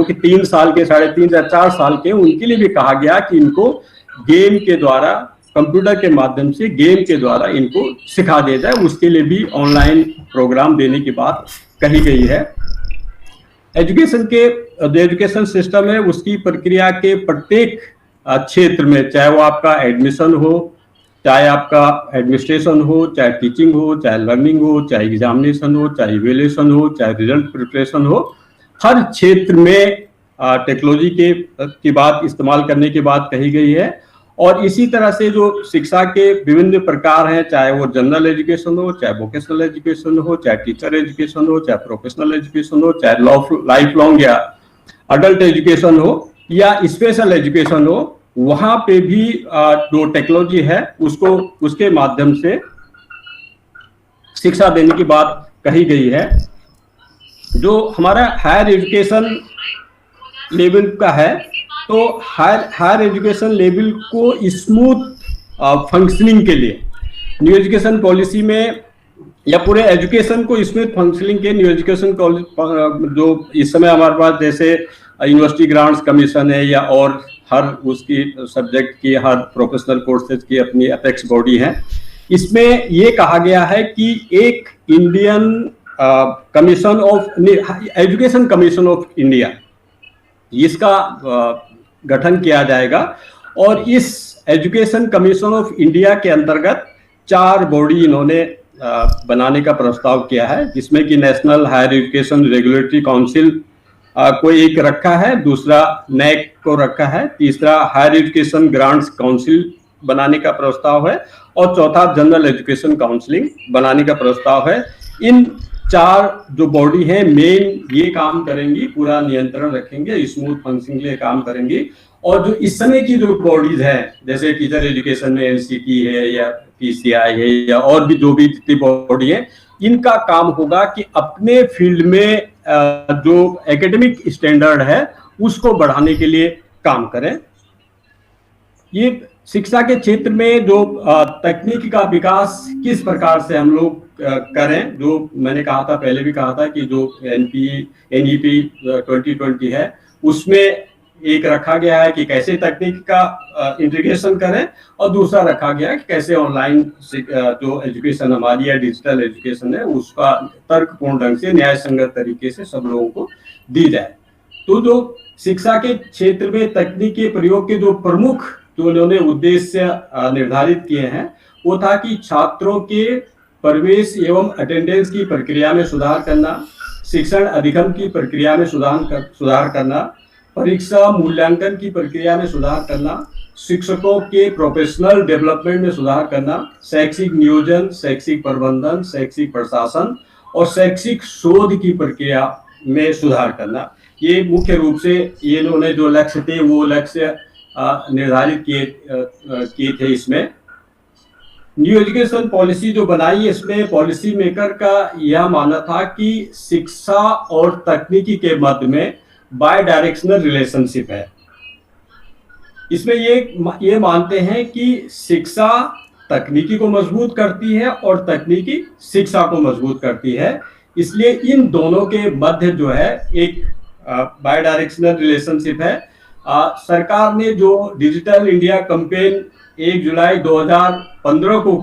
कि 3 साल के, 3.5 या 4 साल के, उनके लिए भी कहा गया कि इनको गेम के द्वारा, कंप्यूटर के माध्यम से गेम के द्वारा इनको सिखा दिया जाए, उसके लिए भी ऑनलाइन प्रोग्राम देने की बात कही गई है। एजुकेशन के जो एजुकेशन सिस्टम है, उसकी प्रक्रिया के प्रत्येक क्षेत्र में, चाहे वो आपका एडमिशन हो, चाहे आपका एडमिनिस्ट्रेशन हो, चाहे टीचिंग हो, चाहे लर्निंग हो, चाहे एग्जामिनेशन हो, चाहे इवैल्यूएशन हो, चाहे रिजल्ट प्रिपरेशन हो, हर क्षेत्र में टेक्नोलॉजी की बात, इस्तेमाल करने की बात कही गई है। और इसी तरह से जो शिक्षा के विभिन्न प्रकार हैं, चाहे वो जनरल एजुकेशन हो, चाहे वोकेशनल एजुकेशन हो, चाहे टीचर एजुकेशन हो, चाहे प्रोफेशनल एजुकेशन हो, चाहे लाइफ लॉन्ग या अडल्ट एजुकेशन हो, या स्पेशल एजुकेशन हो, वहां पे भी जो टेक्नोलॉजी है उसको, उसके माध्यम से शिक्षा देने की बात कही गई है। जो हमारा हायर एजुकेशन लेवल का है, तो हायर एजुकेशन लेवल को स्मूथ फंक्शनिंग के लिए न्यू एजुकेशन पॉलिसी में, या पूरे एजुकेशन को स्मूथ फंक्शनिंग के न्यू एजुकेशन जो इस समय हमारे पास जैसे यूनिवर्सिटी ग्रांट्स कमीशन है, या और हर उसकी सब्जेक्ट की, हर प्रोफेशनल कोर्सेज की अपनी अपेक्स बॉडी है, इसमें ये कहा गया है कि एक Indian commission of education commission of India, इसका गठन किया जाएगा। और इस एजुकेशन कमीशन ऑफ इंडिया के अंतर्गत 4 बॉडी इन्होंने बनाने का प्रस्ताव किया है, जिसमें कि national higher education regulatory council को एक रखा है, दूसरा नैक को रखा है, तीसरा हायर एजुकेशन ग्रांट्स काउंसिल बनाने का प्रस्ताव है, और चौथा जनरल एजुकेशन काउंसलिंग बनाने का प्रस्ताव है। इन 4 जो बॉडी है मेन ये काम करेंगी, पूरा नियंत्रण रखेंगे, स्मूथ फंक्शनिंग के लिए काम करेंगी। और जो इस समय की जो बॉडीज है, जैसे टीचर एजुकेशन में एनसीटी है या पीसीआई है, या और भी जो भी जितनी बॉडी है, इनका काम होगा कि अपने फील्ड में जो एकेडमिक स्टैंडर्ड है उसको बढ़ाने के लिए काम करें। ये शिक्षा के क्षेत्र में जो तकनीक का विकास किस प्रकार से हम लोग करें, जो मैंने कहा था, पहले भी कहा था कि जो एनईपी 2020 है उसमें एक रखा गया है कि कैसे तकनीक का इंटीग्रेशन करें, और दूसरा रखा गया है कि कैसे ऑनलाइन जो एजुकेशन हमारी या डिजिटल एजुकेशन है उसका तर्कपूर्ण ढंग से, न्याय संगत तरीके से सब लोगों को दी जाए। तो जो शिक्षा के क्षेत्र में तकनीक के प्रयोग के जो प्रमुख जो उन्होंने उद्देश्य निर्धारित किए हैं, वो था कि छात्रों के प्रवेश एवं अटेंडेंस की प्रक्रिया में सुधार करना, शिक्षण अधिगम की प्रक्रिया में सुधार करना, परीक्षा मूल्यांकन की प्रक्रिया में सुधार करना, शिक्षकों के प्रोफेशनल डेवलपमेंट में सुधार करना, शैक्षिक नियोजन, शैक्षिक प्रबंधन, शैक्षिक प्रशासन और शैक्षिक शोध की प्रक्रिया में सुधार करना। ये मुख्य रूप से ये इन्होंने जो लक्ष्य थे वो लक्ष्य निर्धारित किए थे। इसमें न्यू एजुकेशन पॉलिसी जो बनाई, इसमें पॉलिसी मेकर का यह मानना था कि शिक्षा और तकनीकी के मध्य में बाय डायरेक्शनल रिलेशनशिप है। इसमें ये मानते हैं कि शिक्षा तकनीकी को मजबूत करती है और तकनीकी शिक्षा को मजबूत करती है, इसलिए इन दोनों के मध्य जो है एक बाय डायरेक्शनल रिलेशनशिप है। सरकार ने जो डिजिटल इंडिया कैंपेन 1 जुलाई 2015 को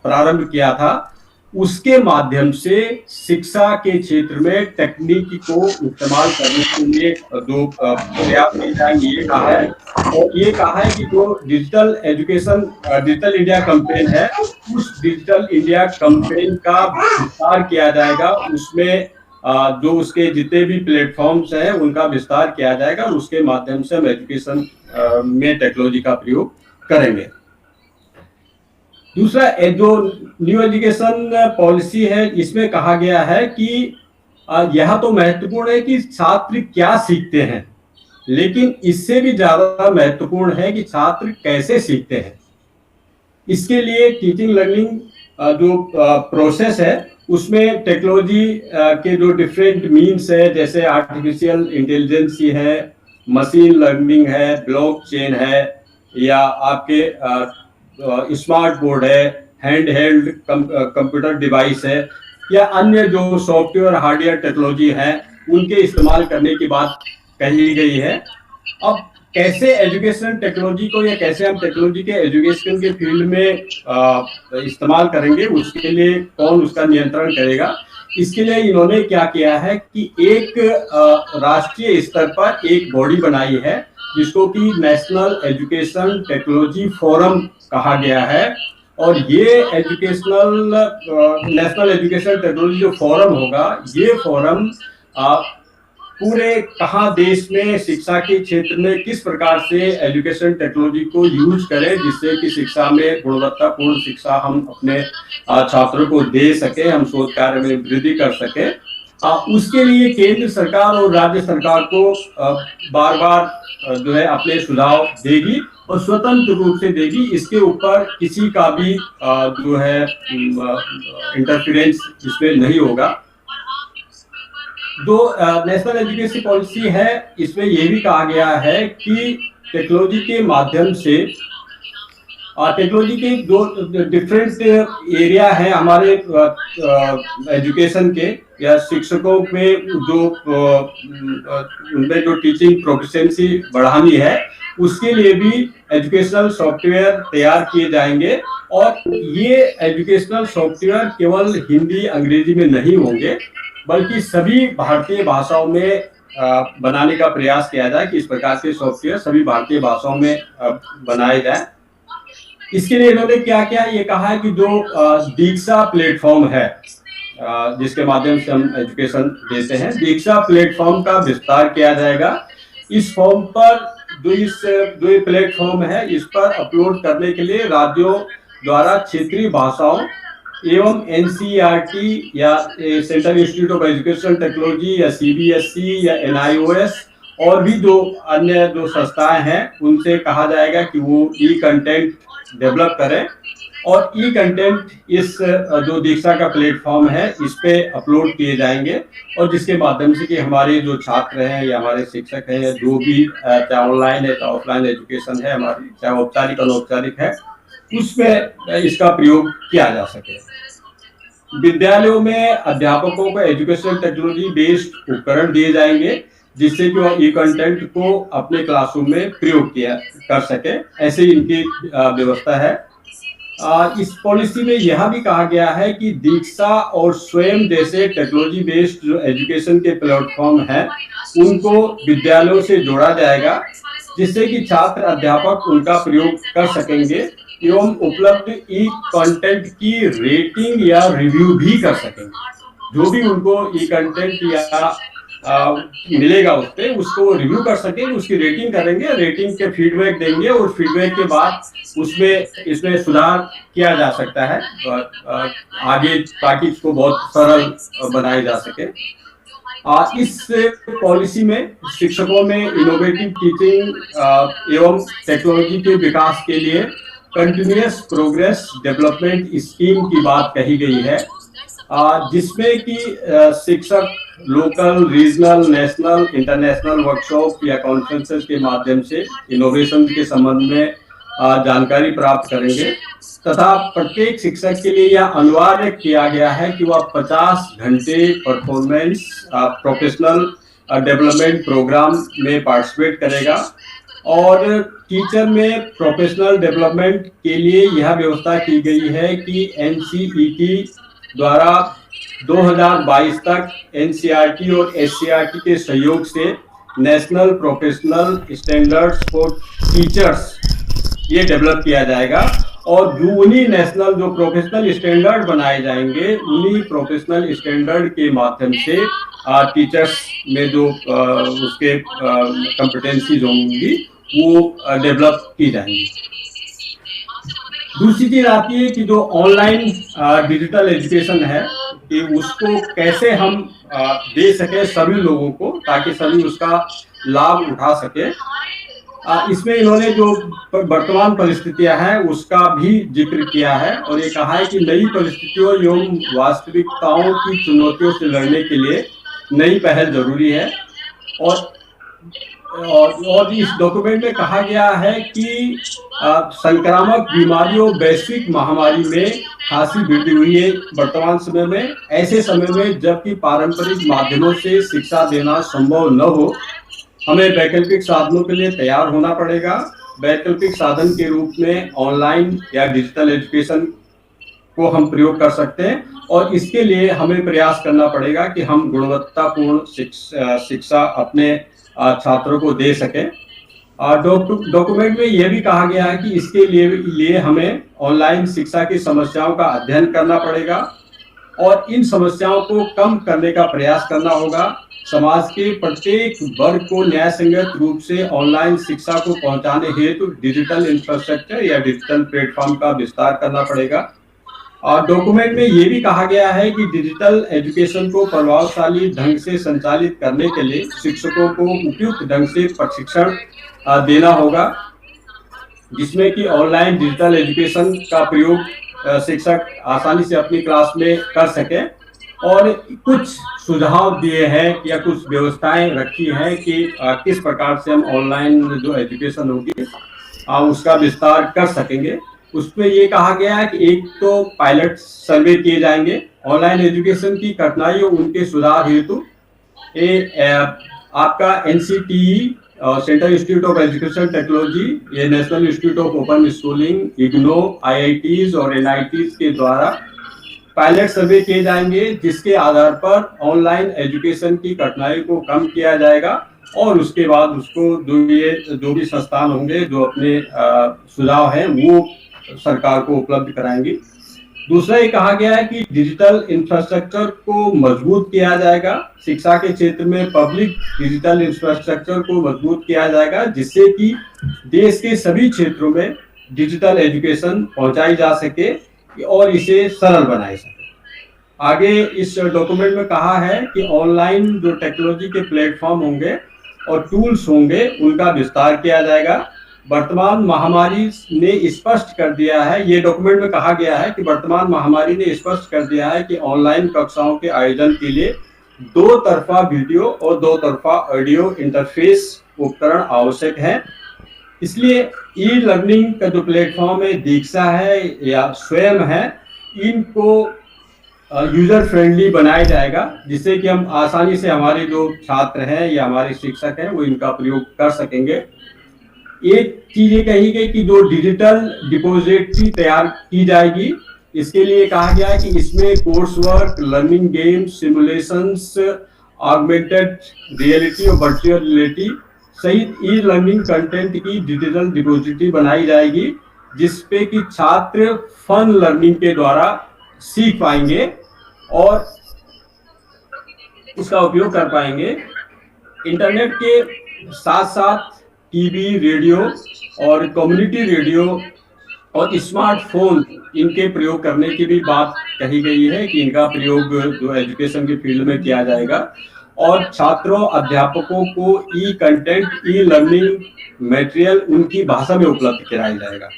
प्रारंभ किया था, उसके माध्यम से शिक्षा के क्षेत्र में तकनीकी को इस्तेमाल करने के लिए जो प्रयास किए जाएंगे ये कहा है। और ये कहा है कि जो डिजिटल इंडिया कैंपेन है, उस डिजिटल इंडिया कैंपेन का विस्तार किया जाएगा, उसमें जो उसके जितने भी प्लेटफॉर्म्स हैं उनका विस्तार किया जाएगा, और उसके माध्यम से हम एजुकेशन में टेक्नोलॉजी का प्रयोग करेंगे। दूसरा जो न्यू एजुकेशन पॉलिसी है, इसमें कहा गया है कि यह तो महत्वपूर्ण है कि छात्र क्या सीखते हैं, लेकिन इससे भी ज्यादा महत्वपूर्ण है कि छात्र कैसे सीखते हैं। इसके लिए टीचिंग लर्निंग जो प्रोसेस है उसमें टेक्नोलॉजी के जो डिफरेंट मीन्स है, जैसे आर्टिफिशियल इंटेलिजेंस है, मशीन लर्निंग है, ब्लॉकचेन है, या आपके स्मार्ट बोर्ड है, हैंड हेल्ड कंप्यूटर डिवाइस है, या अन्य जो सॉफ्टवेयर हार्डवेयर टेक्नोलॉजी है, उनके इस्तेमाल करने की बात कही गई है। अब कैसे एजुकेशन टेक्नोलॉजी को, या कैसे हम टेक्नोलॉजी के एजुकेशन के फील्ड में इस्तेमाल करेंगे, उसके लिए कौन उसका नियंत्रण करेगा, इसके लिए इन्होंने क्या किया है कि एक राष्ट्रीय स्तर पर एक बॉडी बनाई है, जिसको कि नेशनल एजुकेशन टेक्नोलॉजी फोरम कहा गया है। और ये नेशनल एजुकेशन टेक्नोलॉजी जो फोरम होगा, ये फोरम पूरे कहाँ देश में शिक्षा के क्षेत्र में किस प्रकार से एजुकेशन टेक्नोलॉजी को यूज करें, जिससे कि शिक्षा में गुणवत्तापूर्ण शिक्षा हम अपने छात्रों को दे सके, हम शोध कार्य में वृद्धि कर सके। उसके लिए केंद्र सरकार और राज्य सरकार को बार बार जो है अपने सुझाव देगी और स्वतंत्र रूप से देगी। इसके ऊपर किसी का भी जो है इंटरफेरेंस इसमें नहीं होगा। जो नेशनल एजुकेशन पॉलिसी है, इसमें ये भी कहा गया है कि टेक्नोलॉजी के माध्यम से टेक्नोलॉजी के दो डिफरेंट एरिया है हमारे एजुकेशन के या शिक्षकों में, जो उनमें जो टीचिंग प्रोफिशिएंसी बढ़ानी है, उसके लिए भी एजुकेशनल सॉफ्टवेयर तैयार किए जाएंगे। और ये एजुकेशनल सॉफ्टवेयर केवल हिंदी अंग्रेजी में नहीं होंगे, बल्कि सभी भारतीय भाषाओं में बनाने का प्रयास किया जाए कि इस प्रकार के सॉफ्टवेयर सभी भारतीय भाषाओं में बनाए जाए। इसके लिए इन्होंने क्या किया, ये कहा है कि जो दीक्षा प्लेटफॉर्म है, जिसके माध्यम से हम एजुकेशन देते हैं, दीक्षा प्लेटफॉर्म का विस्तार किया जाएगा। इस फॉर्म पर जो ये प्लेटफॉर्म है, इस पर अपलोड करने के लिए राज्यों द्वारा क्षेत्रीय भाषाओं एवं एनसीईआरटी या central institute of education technology या सीबीएसई या एनआईओएस और भी जो अन्य जो संस्थाएं हैं, उनसे कहा जाएगा कि वो ई कंटेंट डेवलप करें और ई कंटेंट इस जो दीक्षा का प्लेटफॉर्म है, इस पे अपलोड किए जाएंगे। और जिसके माध्यम से कि हमारे जो छात्र हैं या हमारे शिक्षक हैं या जो भी चाहे ऑनलाइन है चाहे ऑफलाइन एजुकेशन है हमारी, चाहे औपचारिक अनौपचारिक है, उसमें इसका प्रयोग किया जा सके। विद्यालयों में अध्यापकों को एजुकेशन टेक्नोलॉजी बेस्ड उपकरण दिए जाएंगे, जिससे कि वह ई कंटेंट को अपने क्लासरूम में प्रयोग किया कर सके। ऐसे इनकी व्यवस्था है। इस पॉलिसी में यह भी कहा गया है कि दीक्षा और स्वयं जैसे टेक्नोलॉजी बेस्ड जो एजुकेशन के प्लेटफॉर्म हैं, उनको विद्यालयों से जोड़ा जाएगा, जिससे कि छात्र अध्यापक उनका प्रयोग कर सकेंगे एवं उपलब्ध ई कंटेंट की रेटिंग या रिव्यू भी कर सकेंगे। जो भी उनको ई कंटेंट या मिलेगा उस पे, उसको रिव्यू कर सकेंगे, उसकी रेटिंग करेंगे, रेटिंग के फीडबैक देंगे और फीडबैक के बाद उसमें इसमें सुधार किया जा सकता है आगे, ताकि इसको बहुत सरल बनाया जा सके। इस पॉलिसी में शिक्षकों में इनोवेटिव टीचिंग एवं टेक्नोलॉजी के विकास के लिए कंटिन्यूअस प्रोग्रेस डेवलपमेंट स्कीम की बात कही गई है, जिसमें कि शिक्षक local, regional, national, international workshop या कॉन्फ्रेंसेस के माध्यम से इनोवेशन के संबंध में जानकारी प्राप्त करेंगे तथा प्रत्येक शिक्षक के लिए यह अनिवार्य किया गया है कि वह 50 घंटे परफॉर्मेंस प्रोफेशनल डेवलपमेंट प्रोग्राम में पार्टिसिपेट करेगा। और टीचर में प्रोफेशनल डेवलपमेंट के लिए यह व्यवस्था की गई है कि एनसीईटी द्वारा 2022 तक एनसीईआरटी और एससीईआरटी के सहयोग से national professional standards for teachers ये डेवलप किया जाएगा। और जो उन्हीं नेशनल जो प्रोफेशनल स्टैंडर्ड बनाए जाएंगे, उन्हीं प्रोफेशनल स्टैंडर्ड के माध्यम से टीचर्स में जो उसके कॉम्पिटेंसीज होंगी वो डेवलप की जाएंगी। दूसरी चीज आती है कि जो ऑनलाइन डिजिटल एजुकेशन है, कि उसको कैसे हम दे सके सभी लोगों को, ताकि सभी उसका लाभ उठा सके। इसमें इन्होंने जो वर्तमान परिस्थितियां हैं उसका भी जिक्र किया है और ये कहा है कि नई परिस्थितियों एवं वास्तविकताओं की चुनौतियों से लड़ने के लिए नई पहल जरूरी है। और इस डॉक्यूमेंट में कहा गया है कि संक्रामक बीमारियों वैश्विक महामारी में खासी वृद्धि हुई है वर्तमान समय में। ऐसे समय में जबकि पारंपरिक माध्यमों से शिक्षा देना संभव न हो, हमें वैकल्पिक साधनों के लिए तैयार होना पड़ेगा। वैकल्पिक साधन के रूप में ऑनलाइन या डिजिटल एजुकेशन को हम प्रयोग कर सकते हैं और इसके लिए हमें प्रयास करना पड़ेगा कि हम गुणवत्तापूर्ण शिक्षा अपने छात्रों को दे सकें। डॉक्यूमेंट में यह भी कहा गया है कि इसके लिए हमें ऑनलाइन शिक्षा की समस्याओं का अध्ययन करना पड़ेगा और इन समस्याओं को कम करने का प्रयास करना होगा। समाज के प्रत्येक वर्ग को न्याय संगत रूप से ऑनलाइन शिक्षा को पहुंचाने हेतु डिजिटल इंफ्रास्ट्रक्चर या डिजिटल प्लेटफॉर्म का विस्तार करना पड़ेगा। और डॉक्यूमेंट में ये भी कहा गया है कि डिजिटल एजुकेशन को प्रभावशाली ढंग से संचालित करने के लिए शिक्षकों को उपयुक्त ढंग से प्रशिक्षण देना होगा, जिसमें कि ऑनलाइन डिजिटल एजुकेशन का प्रयोग शिक्षक आसानी से अपनी क्लास में कर सके। और कुछ सुझाव दिए हैं या कुछ व्यवस्थाएं रखी हैं कि किस प्रकार से हम ऑनलाइन जो एजुकेशन होगी उसका विस्तार कर सकेंगे। उसमें ये कहा गया है कि एक तो पायलट सर्वे किए जाएंगे ऑनलाइन एजुकेशन की कठिनाइयों उनके सुधार हेतु। आपका NCTE central institute of education technology, ये national institute of open schooling, IGNOU, IITs और NITs के द्वारा पायलट सर्वे किए जाएंगे, जिसके आधार पर ऑनलाइन एजुकेशन की कठिनाई को कम किया जाएगा और उसके बाद उसको जो भी संस्थान होंगे जो अपने सुझाव हैं वो सरकार को उपलब्ध कराएंगे। दूसरा ये कहा गया है कि डिजिटल इंफ्रास्ट्रक्चर को मजबूत किया जाएगा। शिक्षा के क्षेत्र में पब्लिक डिजिटल इंफ्रास्ट्रक्चर को मजबूत किया जाएगा, जिससे कि देश के सभी क्षेत्रों में डिजिटल एजुकेशन पहुंचाई जा सके और इसे सरल बनाया सके। आगे इस डॉक्यूमेंट में कहा है कि ऑनलाइन जो टेक्नोलॉजी के प्लेटफॉर्म होंगे और टूल्स होंगे उनका विस्तार किया जाएगा। वर्तमान महामारी ने स्पष्ट कर दिया है, ये डॉक्यूमेंट में कहा गया है कि वर्तमान महामारी ने स्पष्ट कर दिया है कि ऑनलाइन कक्षाओं के आयोजन के लिए दो तरफा वीडियो और दो तरफा ऑडियो इंटरफेस उपकरण आवश्यक है। इसलिए ई लर्निंग का जो प्लेटफॉर्म है, दीक्षा है या स्वयं है, इनको यूजर फ्रेंडली बनाया जाएगा, जिससे कि हम आसानी से हमारे जो छात्र हैं या हमारे शिक्षक हैं वो इनका प्रयोग कर सकेंगे। एक चीज ये कही गई कि जो डिजिटल डिपॉजिटरी तैयार की जाएगी, इसके लिए कहा गया है कि इसमें course work, learning games, simulations, augmented reality और वर्चुअल रियलिटी सहित ई लर्निंग कंटेंट की डिजिटल डिपॉजिटरी बनाई जाएगी, जिसपे कि छात्र फन लर्निंग के द्वारा सीख पाएंगे और उसका उपयोग कर पाएंगे। इंटरनेट के साथ साथ टीवी, रेडियो और कम्युनिटी रेडियो और स्मार्टफोन इनके प्रयोग करने की भी बात कही गई है कि इनका प्रयोग जो एजुकेशन के फील्ड में किया जाएगा और छात्रों अध्यापकों को ई कंटेंट, ई लर्निंग मटेरियल उनकी भाषा में उपलब्ध कराया जाएगा।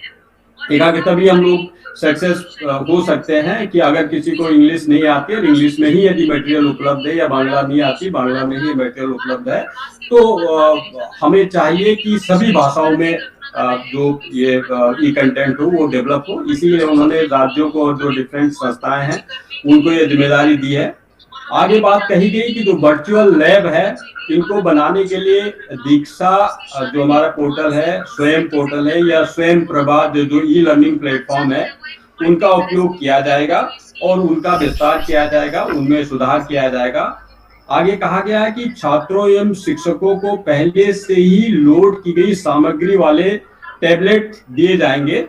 देखा कि तभी हम लोग सक्सेस हो सकते हैं कि अगर किसी को इंग्लिश नहीं आती और इंग्लिश में ही यदि मटेरियल उपलब्ध है, या बांग्ला नहीं आती, बांग्ला में ही मटेरियल उपलब्ध है, तो हमें चाहिए कि सभी भाषाओं में जो ये ई कंटेंट हो वो डेवलप हो। इसीलिए उन्होंने राज्यों को और जो डिफरेंट संस्थाएं हैं उनको ये जिम्मेदारी दी है। आगे बात कही गई कि जो वर्चुअल लैब है इनको बनाने के लिए दीक्षा जो हमारा पोर्टल है, स्वयं पोर्टल है या स्वयं प्रभा जो ई लर्निंग प्लेटफॉर्म है, उनका उपयोग किया जाएगा और उनका विस्तार किया जाएगा, उनमें सुधार किया जाएगा। आगे कहा गया है कि छात्रों एवं शिक्षकों को पहले से ही लोड की गई सामग्री वाले टैबलेट दिए जाएंगे,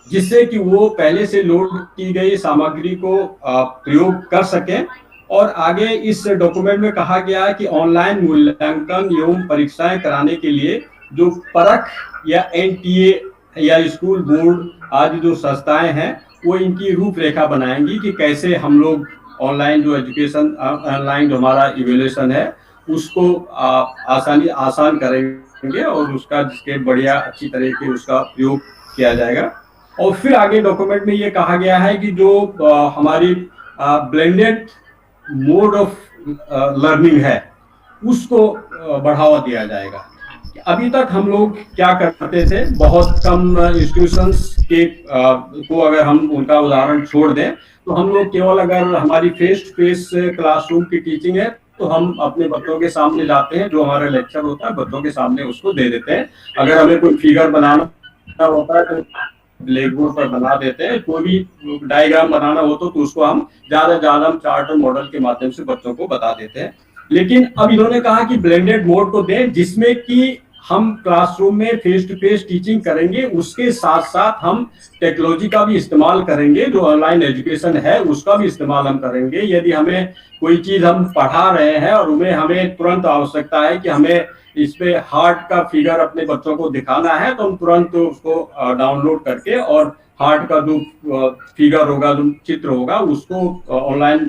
जिससे कि वो पहले से लोड की गई सामग्री को प्रयोग कर सकें। और आगे इस डॉक्यूमेंट में कहा गया है कि ऑनलाइन मूल्यांकन एवं परीक्षाएं कराने के लिए जो परख या NTA या स्कूल बोर्ड आदि जो संस्थाएं हैं वो इनकी रूपरेखा बनाएंगी कि कैसे हम लोग ऑनलाइन जो एजुकेशन, ऑनलाइन जो हमारा इवैल्यूएशन है उसको आसान करेंगे और उसका जिसके बढ़िया अच्छी तरह के उसका प्रयोग किया जाएगा। और फिर आगे डॉक्यूमेंट में ये कहा गया है कि जो हमारी ब्लेंडेड मोड ऑफ लर्निंग है उसको बढ़ावा दिया जाएगा। अभी तक हम लोग क्या करते थे, बहुत कम इंस्टीट्यूशंस के को अगर हम उनका उदाहरण छोड़ दें तो हम लोग केवल अगर हमारी फेस टू फेस क्लासरूम की टीचिंग है तो हम अपने बच्चों के सामने जाते हैं, जो हमारा लेक्चर होता है बच्चों के सामने उसको दे देते हैं। अगर हमें कोई फिगर बनाना होता है तो ब्लैक बोर्ड पर बना देते हैं, कोई भी डायग्राम बनाना हो तो उसको हम ज्यादा हम चार्ट और मॉडल के माध्यम से बच्चों को बता देते हैं। लेकिन अब इन्होंने कहा कि ब्लेंडेड मोड को दें, जिसमें कि हम क्लासरूम में फेस टू फेस टीचिंग करेंगे, उसके साथ साथ हम टेक्नोलॉजी का भी इस्तेमाल करेंगे, जो ऑनलाइन एजुकेशन है उसका भी इस्तेमाल हम करेंगे। यदि हमें कोई चीज हम पढ़ा रहे हैं और हमें तुरंत आवश्यकता है कि हमें इस पे हार्ट का फिगर अपने बच्चों को दिखाना है, तो हम तुरंत उसको डाउनलोड करके और हार्ट का जो फिगर होगा, जो चित्र होगा, उसको ऑनलाइन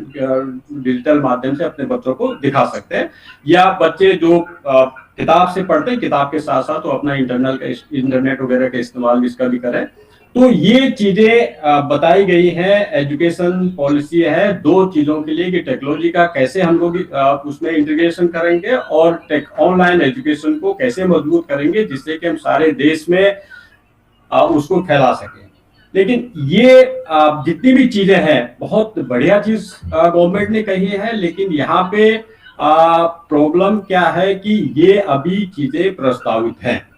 डिजिटल माध्यम से अपने बच्चों को दिखा सकते हैं। या बच्चे जो किताब से पढ़ते हैं, किताब के साथ साथ तो अपना इंटरनेट वगैरह का इस्तेमाल इसका भी करें। तो ये चीजें बताई गई है। एजुकेशन पॉलिसी है दो चीजों के लिए कि टेक्नोलॉजी का कैसे हम लोग उसमें इंटीग्रेशन करेंगे और ऑनलाइन एजुकेशन को कैसे मजबूत करेंगे जिससे कि हम सारे देश में उसको फैला सकें। लेकिन ये जितनी भी चीजें हैं बहुत बढ़िया चीज गवर्नमेंट ने कही है, लेकिन यहाँ पे प्रॉब्लम क्या है कि ये अभी चीजें प्रस्तावित हैं।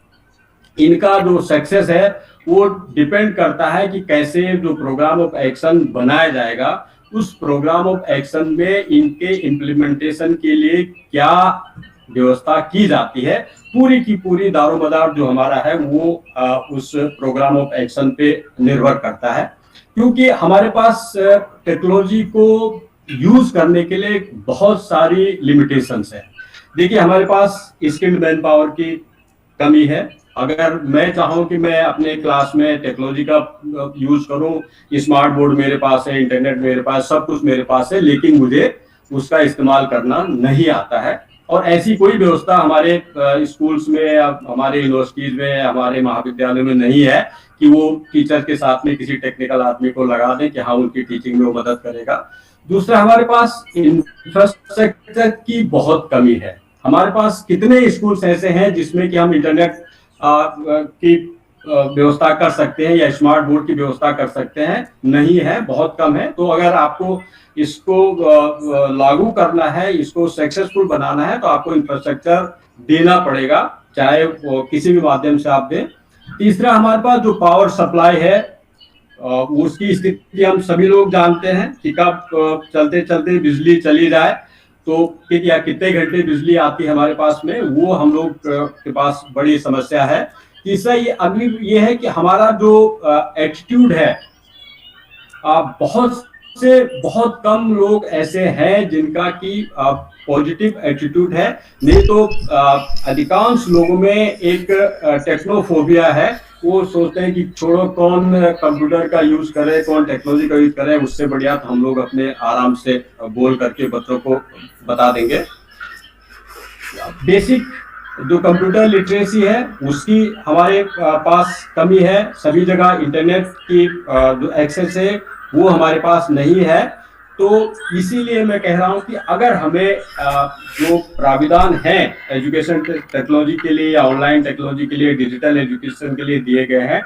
इनका जो सक्सेस है वो डिपेंड करता है कि कैसे जो प्रोग्राम ऑफ एक्शन बनाया जाएगा उस प्रोग्राम ऑफ एक्शन में इनके इम्प्लीमेंटेशन के लिए क्या व्यवस्था की जाती है। पूरी की पूरी दारोमदार जो हमारा है वो उस प्रोग्राम ऑफ एक्शन पे निर्भर करता है, क्योंकि हमारे पास टेक्नोलॉजी को यूज करने के लिए बहुत सारी लिमिटेशंस है। देखिए, हमारे पास स्किल्ड मैन पावर की कमी है। अगर मैं चाहूँ कि मैं अपने क्लास में टेक्नोलॉजी का यूज करूँ, स्मार्ट बोर्ड मेरे पास है, इंटरनेट मेरे पास, सब कुछ मेरे पास है, लेकिन मुझे उसका इस्तेमाल करना नहीं आता है। और ऐसी कोई व्यवस्था हमारे स्कूल्स में, हमारे यूनिवर्सिटीज में, हमारे महाविद्यालयों में नहीं है कि वो टीचर के साथ में किसी टेक्निकल आदमी को लगा दें कि हाँ उनकी टीचिंग में वो मदद करेगा। दूसरा, हमारे पास इंफ्रास्ट्रक्चर की बहुत कमी है। हमारे पास कितने स्कूल्स ऐसे हैं जिसमें कि हम इंटरनेट की व्यवस्था कर सकते हैं या स्मार्ट बोर्ड की व्यवस्था कर सकते हैं? नहीं है, बहुत कम है। तो अगर आपको इसको लागू करना है, इसको सक्सेसफुल बनाना है, तो आपको इंफ्रास्ट्रक्चर देना पड़ेगा, चाहे वो किसी भी माध्यम से आप दें। तीसरा, हमारे पास जो पावर सप्लाई है उसकी स्थिति हम सभी लोग जानते हैं कि कब चलते चलते बिजली चली जाए तो या कितने घंटे बिजली आती है हमारे पास में, वो हम लोग के पास बड़ी समस्या है। तीसरा ये है कि हमारा जो एटीट्यूड है, बहुत कम लोग ऐसे हैं जिनका की पॉजिटिव एटीट्यूड है। नहीं तो अधिकांश लोगों में एक टेक्नोफोबिया है। वो सोचते हैं कि छोड़ो, कौन कंप्यूटर का यूज करे, कौन टेक्नोलॉजी का यूज करे, उससे बढ़िया तो हम लोग अपने आराम से बोल करके बच्चों को बता देंगे। बेसिक जो कंप्यूटर लिटरेसी है उसकी हमारे पास कमी है। सभी जगह इंटरनेट की जो एक्सेस है वो हमारे पास नहीं है। तो इसीलिए मैं कह रहा हूं कि अगर हमें जो प्राविधान है एजुकेशन टेक्नोलॉजी के लिए या ऑनलाइन टेक्नोलॉजी के लिए, डिजिटल एजुकेशन के लिए दिए गए हैं,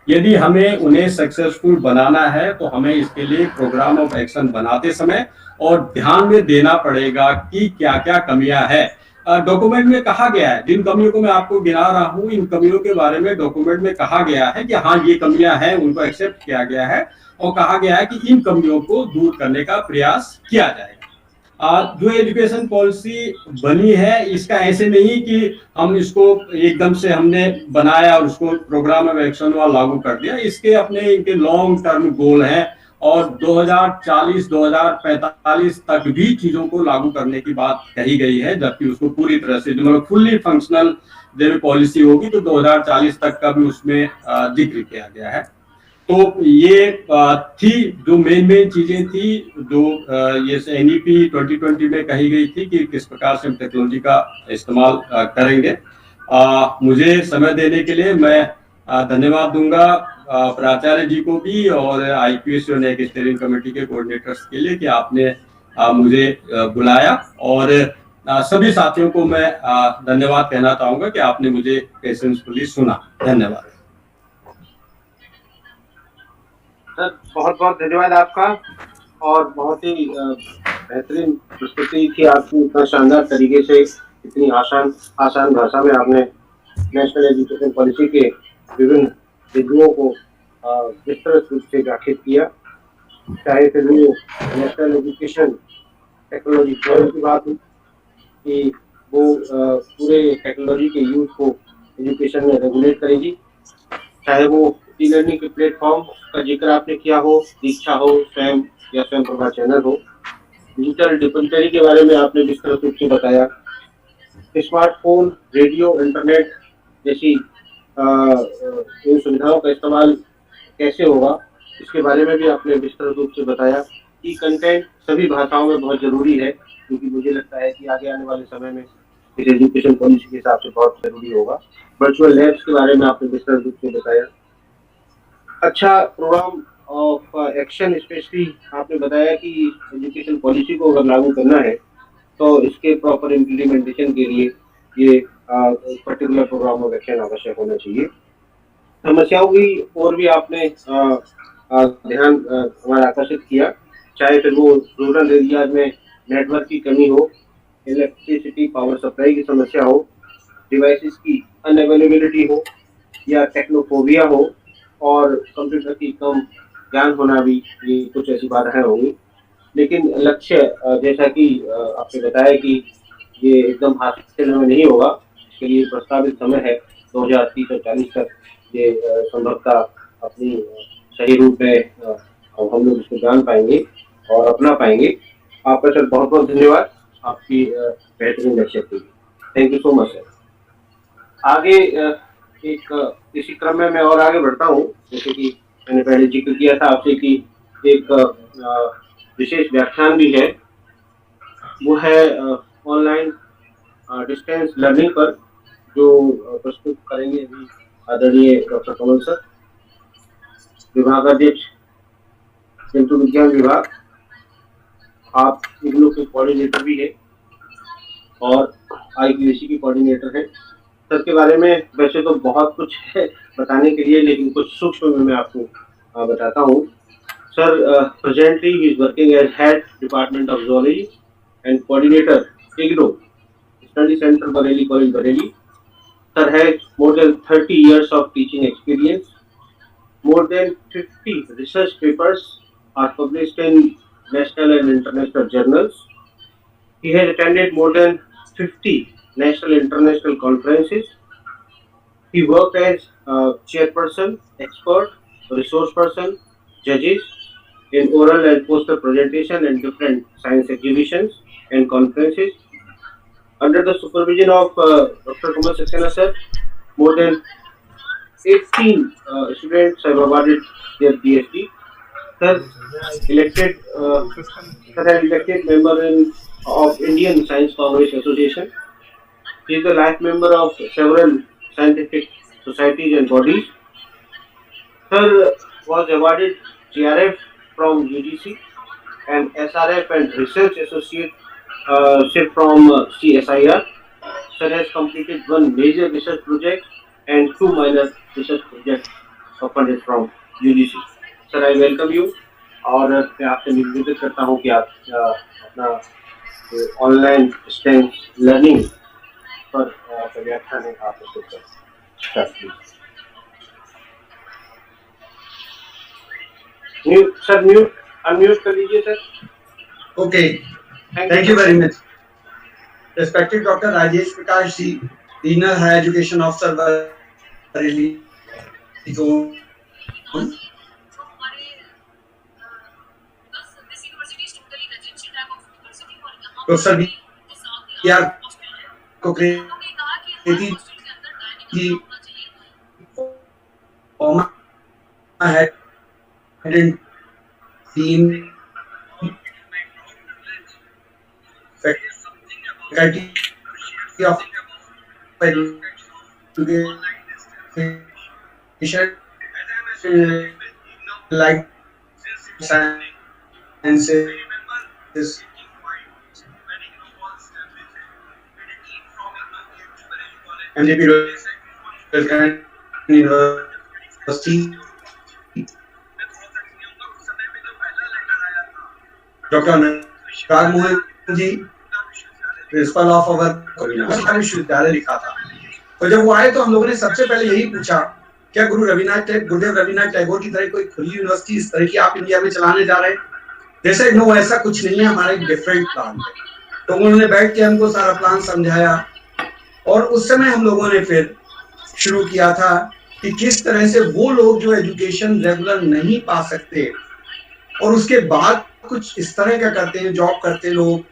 यदि हमें उन्हें सक्सेसफुल बनाना है तो हमें इसके लिए प्रोग्राम ऑफ एक्शन बनाते समय और ध्यान में देना पड़ेगा कि क्या क्या कमियां हैं। डॉक्यूमेंट में कहा गया है, जिन कमियों को मैं आपको गिना रहा हूं, इन कमियों के बारे में डॉक्यूमेंट में कहा गया है कि हाँ ये कमियां हैं, उनको एक्सेप्ट किया गया है और कहा गया है कि इन कमियों को दूर करने का प्रयास किया जाएगा। जो एजुकेशन पॉलिसी बनी है, इसका ऐसे नहीं कि हम इसको एकदम से हमने बनाया और उसको प्रोग्राम ऑफ एक्शन वाला लागू कर दिया। इसके अपने इनके लॉन्ग टर्म गोल हैं और 2040-2045 तक भी चीजों को लागू करने की बात कही गई है, जबकि उसको पूरी तरह से मतलब फुल्ली फंक्शनल जब पॉलिसी होगी तो 2040 तक का भी उसमें जिक्र किया गया है। तो ये थी जो मेन चीजें थी जो ये NEP 2020 में कही गई थी कि किस प्रकार से हम टेक्नोलॉजी का इस्तेमाल करेंगे। मुझे समय देने के लिए मैं धन्यवाद दूंगा प्राचार्य जी को भी और IQAC और NAAC स्टीयरिंग कमेटी के कोऑर्डिनेटर्स के लिए कि आपने मुझे बुलाया, और सभी साथियों को मैं धन्यवाद कहना चाहूंगा कि आपने मुझे पेशेंसफुली सुना। धन्यवाद सर, बहुत बहुत धन्यवाद आपका, और बहुत ही बेहतरीन प्रस्तुति थी आपकी। इतना शानदार तरीके से, इतनी आसान भाषा में आपने नेशनल एजुकेशन पॉलिसी के विभिन्न बिंदुओं को विस्तृत रूप से व्याख्यात किया। चाहे फिर वो नेशनल एजुकेशन टेक्नोलॉजी की बात हो कि वो पूरे टेक्नोलॉजी के यूज को एजुकेशन में रेगुलेट करेगी, चाहे वो ई लर्निंग के प्लेटफॉर्म का जिक्र आपने किया हो, दीक्षा हो, स्वयं या स्वयं प्रभा चैनल हो, डिजिटल डिपेंडेंसी के बारे में आपने विस्तृत रूप से बताया, स्मार्टफोन, रेडियो, इंटरनेट जैसी इन सुविधाओं का इस्तेमाल कैसे होगा, इसके बारे में भी आपने विस्तृत रूप से बताया। ई कंटेंट सभी भाषाओं में बहुत जरूरी है, क्योंकि मुझे लगता है कि आगे आने वाले समय में इस एजुकेशन पॉलिसी के हिसाब से बहुत जरूरी होगा। वर्चुअल लैब्स के बारे में आपने विस्तृत रूप से बताया। अच्छा प्रोग्राम ऑफ एक्शन, स्पेशली आपने बताया कि एजुकेशन पॉलिसी को अगर लागू करना है तो इसके प्रॉपर इम्प्लीमेंटेशन के लिए ये पर्टिकुलर प्रोग्राम ऑफ एक्शन आवश्यक होना चाहिए। समस्याओं की और भी आपने ध्यान हमारा आकर्षित किया, चाहे फिर वो रूरल एरियाज में नेटवर्क की कमी हो, इलेक्ट्रिसिटी पावर सप्लाई की समस्या हो, डिवाइसेस की अनअवेलेबिलिटी हो या टेक्नोफोबिया हो और कंप्यूटर की कम ज्ञान होना भी, ये कुछ ऐसी बाधाएं होंगी। लेकिन लक्ष्य जैसा कि आपने बताया कि ये एकदम हासिल में नहीं होगा, इसके लिए प्रस्तावित समय है 2030 और 40 तक ये संभवतः अपनी सही रूप में हम लोग इसको जान पाएंगे और अपना पाएंगे। आपका सर बहुत बहुत धन्यवाद आपकी बेहतरीन लक्ष्य के लिए। Thank you so much sir. आगे इसी क्रम में मैं और आगे बढ़ता हूँ। जैसे कि मैंने पहले जिक्र किया था आपसे कि एक विशेष व्याख्यान भी है, वो है ऑनलाइन डिस्टेंस लर्निंग पर, जो प्रस्तुत करेंगे अभी आदरणीय डॉक्टर कमल सर, विभागाध्यक्ष जंतु विज्ञान विभाग। आप इग्नू के कोऑर्डिनेटर भी है और IQAC के कोऑर्डिनेटर हैं। सर के बारे में वैसे तो बहुत कुछ है बताने के लिए, लेकिन कुछ सूक्ष्म में मैं आपको बताता हूँ। Sir presently he is working as head department of zoology and coordinator IGNOU Study Center Bareilly College Bareilly. Sir has more than 30 years of teaching experience. More than 50 research papers are published in national and international journals. He has attended more than 50 national and international conferences. He worked as chairperson, expert, resource person, judges in oral and poster presentation and different science exhibitions and conferences. Under the supervision of Dr. Kumar Saxena sir, more than 18 students have awarded their PhD. Sir elected member of Indian Science Congress Association. He is a life member of several scientific societies and bodies. Sir was awarded GRF from UGC and SRF and Research Associate from CSIR. Sir has completed one major research project and two minor research projects funded from UGC. Sir, I welcome you और मैं आपसे निवेदन करता हूँ कि आप अपना ऑनलाइन डिस्टेंस लर्निंग पर व्याख्यान है आप उसको करें। म्यूट सर, म्यूट अनम्यूट कर लीजिए sir. Okay, thank you very much. Respected Dr. Rajesh Prakash Ji, Regional Higher Education Officer, Bareilly Zone. Professor B.R. Kokreti ji, former head and team faculty of education, like sciences, MJP University, Dr. Anurag Mohan ji, principal of our विश्वविद्यालय लिखा था। तो जब वो आए तो हम लोगों ने सबसे पहले यही पूछा, क्या गुरुदेव रवींद्रनाथ टैगोर की तरह कोई खुली यूनिवर्सिटी इस तरह की आप इंडिया में चलाने जा रहे हैं? जैसे नो, ऐसा कुछ नहीं है, हमारा एक डिफरेंट प्लान है। तो उन्होंने बैठ के हमको सारा प्लान समझाया और उस समय हम लोगों ने फिर शुरू किया था कि किस तरह से वो लोग जो एजुकेशन रेगुलर नहीं पा सकते और उसके बाद कुछ इस तरह का करते हैं, जॉब करते लोग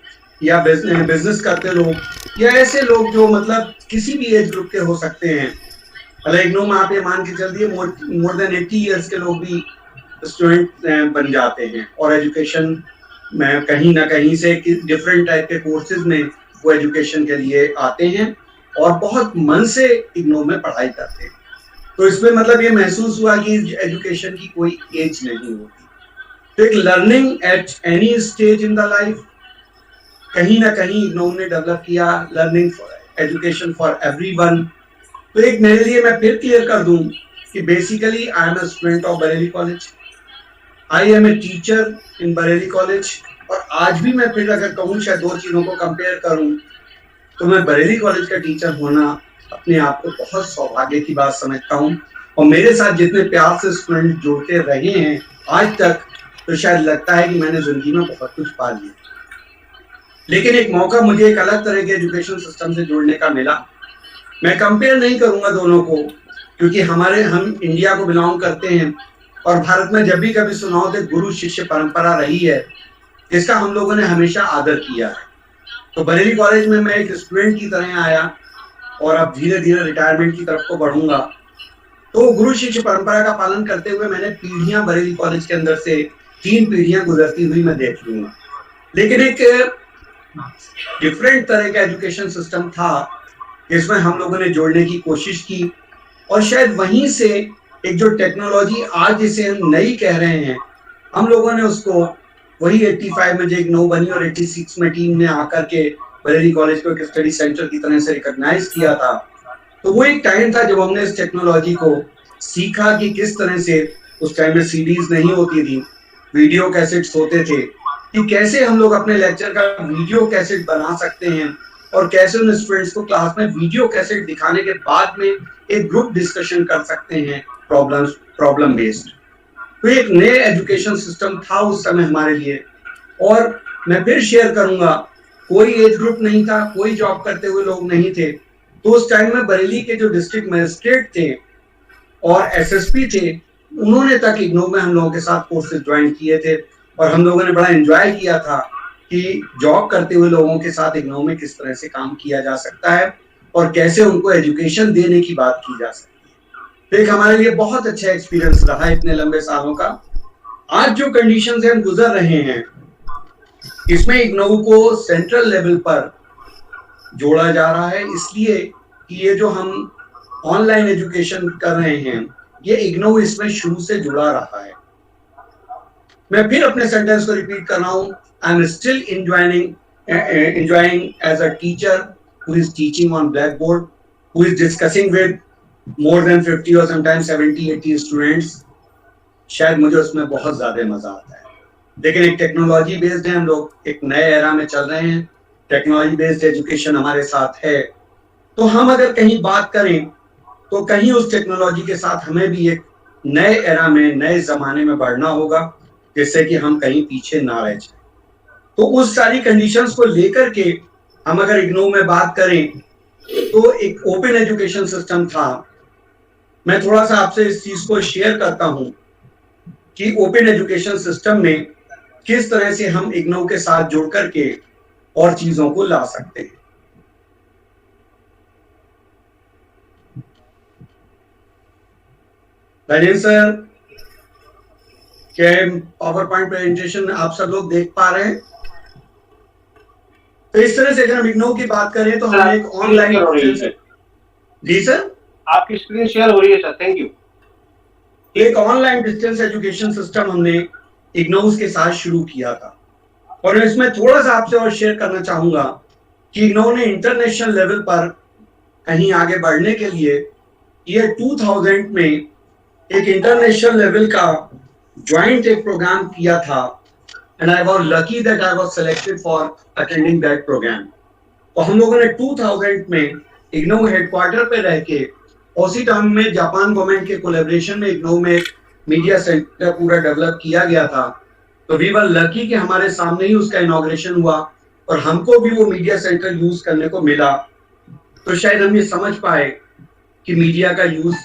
या बिजनेस करते लोग या ऐसे लोग जो मतलब किसी भी एज ग्रुप के हो सकते हैं। इग्नू में आप ये मान के चल दिए मोर देन 80 इयर्स के लोग भी स्टूडेंट बन जाते हैं और एजुकेशन में कहीं ना कहीं से डिफरेंट टाइप के कोर्सेज में वो एजुकेशन के लिए आते हैं और बहुत मन से इग्नू में पढ़ाई करते हैं। तो इसमें मतलब ये महसूस हुआ कि एजुकेशन की कोई एज नहीं होती। तो एक learning at any stage in the life कहीं ना कहीं इन्होंने डेवलप किया, लर्निंग एजुकेशन फॉर एवरीवन। तो एक मेरे लिए मैं फिर क्लियर कर दूं कि basically I am a student of Bareilly college, I am a teacher in Bareilly college. और आज भी मैं फिर अगर कहूँ शायद दो चीजों को कंपेयर करूं तो मैं बरेली कॉलेज का टीचर होना अपने आप को बहुत सौभाग्य की बात समझता हूँ। और मेरे साथ जितने प्यार से स्टूडेंट जुड़ते रहे हैं आज तक, तो शायद लगता है कि मैंने जिंदगी में बहुत कुछ पा लिया। लेकिन एक मौका मुझे एक अलग तरह के एजुकेशन सिस्टम से जुड़ने का मिला। मैं कंपेयर नहीं करूंगा दोनों को, क्योंकि हम इंडिया को बिलोंग करते हैं और भारत में जब भी कभी सुना हो तो गुरु शिष्य परंपरा रही है, जिसका हम लोगों ने हमेशा आदर किया है। तो बरेली कॉलेज में मैं एक स्टूडेंट की तरह आया और अब धीरे धीरे रिटायरमेंट की तरफ को बढ़ूंगा। तो गुरु शिष्य परंपरा का पालन करते हुए मैंने पीढ़ियां बरेली कॉलेज के अंदर से 3 पीढ़ियां गुजरती हुई मैं देख लूंगा। लेकिन एक डिफरेंट तरह का एजुकेशन सिस्टम था जिसमें हम लोगों ने जोड़ने की कोशिश की, और शायद वहीं से एक जो टेक्नोलॉजी आज जिसे हम नई कह रहे हैं, हम लोगों ने उसको वही 85 में जो एक नौ बनी और 86 में टीम ने आकर के बरेली कॉलेज को एक स्टडी सेंटर की तरह से रिकॉग्नाइज किया था। तो वो एक टाइम था जब हमने इस टेक्नोलॉजी को सीखा कि किस तरह से, उस टाइम में सीडीज नहीं होती थी, वीडियो कैसेट्स होते थे, कि कैसे हम लोग अपने लेक्चर का वीडियो कैसेट बना सकते हैं और कैसे उन स्टूडेंट्स को क्लास में वीडियो कैसेट दिखाने के बाद में एक ग्रुप डिस्कशन कर सकते हैं प्रॉब्लम बेस्ड। तो एक नए एजुकेशन सिस्टम था उस समय हमारे लिए। और मैं फिर शेयर करूंगा, कोई एज ग्रुप नहीं था, कोई जॉब करते हुए लोग नहीं थे। तो उस टाइम में बरेली के जो डिस्ट्रिक्ट मजिस्ट्रेट थे और एसएसपी थे, उन्होंने तक इग्नू में हम लोगों के साथ कोर्सेज ज्वाइन किए थे और हम लोगों ने बड़ा एंजॉय किया था कि जॉब करते हुए लोगों के साथ इग्नू में किस तरह से काम किया जा सकता है और कैसे उनको एजुकेशन देने की बात की जा सकती है। तो एक हमारे लिए बहुत अच्छा एक्सपीरियंस रहा इतने लंबे सालों का। आज जो कंडीशन से हम गुजर रहे हैं, इसमें इग्नू को सेंट्रल लेवल पर जोड़ा जा रहा है, इसलिए कि ये जो हम ऑनलाइन एजुकेशन कर रहे हैं, ये इग्नू इसमें शुरू से जुड़ा रहा है। मैं फिर अपने सेंटेंस को रिपीट कर रहा हूं, I am still enjoying as a teacher who is teaching on blackboard, who is discussing with more than 50 or sometimes 70-80 students। शायद मुझे उसमें बहुत ज्यादा मजा आता है। लेकिन एक टेक्नोलॉजी बेस्ड है, हम लोग एक नए एरा में चल रहे हैं, टेक्नोलॉजी बेस्ड एजुकेशन हमारे साथ है। तो हम अगर कहीं बात करें तो कहीं उस टेक्नोलॉजी के साथ हमें भी एक नए एरा में, नए जमाने में बढ़ना होगा, जिससे कि हम कहीं पीछे ना रह जाए। तो उस सारी कंडीशंस को लेकर के हम अगर इग्नू में बात करें तो एक ओपन एजुकेशन सिस्टम था। मैं थोड़ा सा आपसे इस चीज को शेयर करता हूं कि ओपन एजुकेशन सिस्टम में किस तरह से हम इग्नू के साथ जुड़ करके और चीजों को ला सकते हैं। राजेंद्र सर, क्या पावर पॉइंट प्रेजेंटेशन आप सब लोग देख पा रहे हैं? तो इस तरह से अगर हम इग्नू की बात करें तो हम एक ऑनलाइन, जी सर आपकी स्क्रीन शेयर हो रही है सर, थैंक यू। एक ऑनलाइन डिस्टेंस एजुकेशन सिस्टम हमने इग्नू के साथ शुरू किया था। और इसमें थोड़ा सा आपसे और शेयर करना चाहूंगा कि इग्नू ने इंटरनेशनल लेवल पर कहीं आगे बढ़ने के लिए ये 2000 में एक इंटरनेशनल लेवल का ज्वाइंट एक प्रोग्राम किया था, and I was lucky that I was selected for attending that program। तो हम लोगों ने 2000 में इग्नू हेडक्वार्टर पे रह के उसी टाइम में जापान गवर्नमेंट के कोलैबोरेशन में इग्नू में एक मीडिया सेंटर पूरा डेवलप किया गया था। तो वी वर लकी कि हमारे सामने ही उसका इनॉग्रेशन हुआ और हमको भी वो मीडिया सेंटर यूज करने को मिला। तो शायद हम ये समझ पाए कि मीडिया का यूज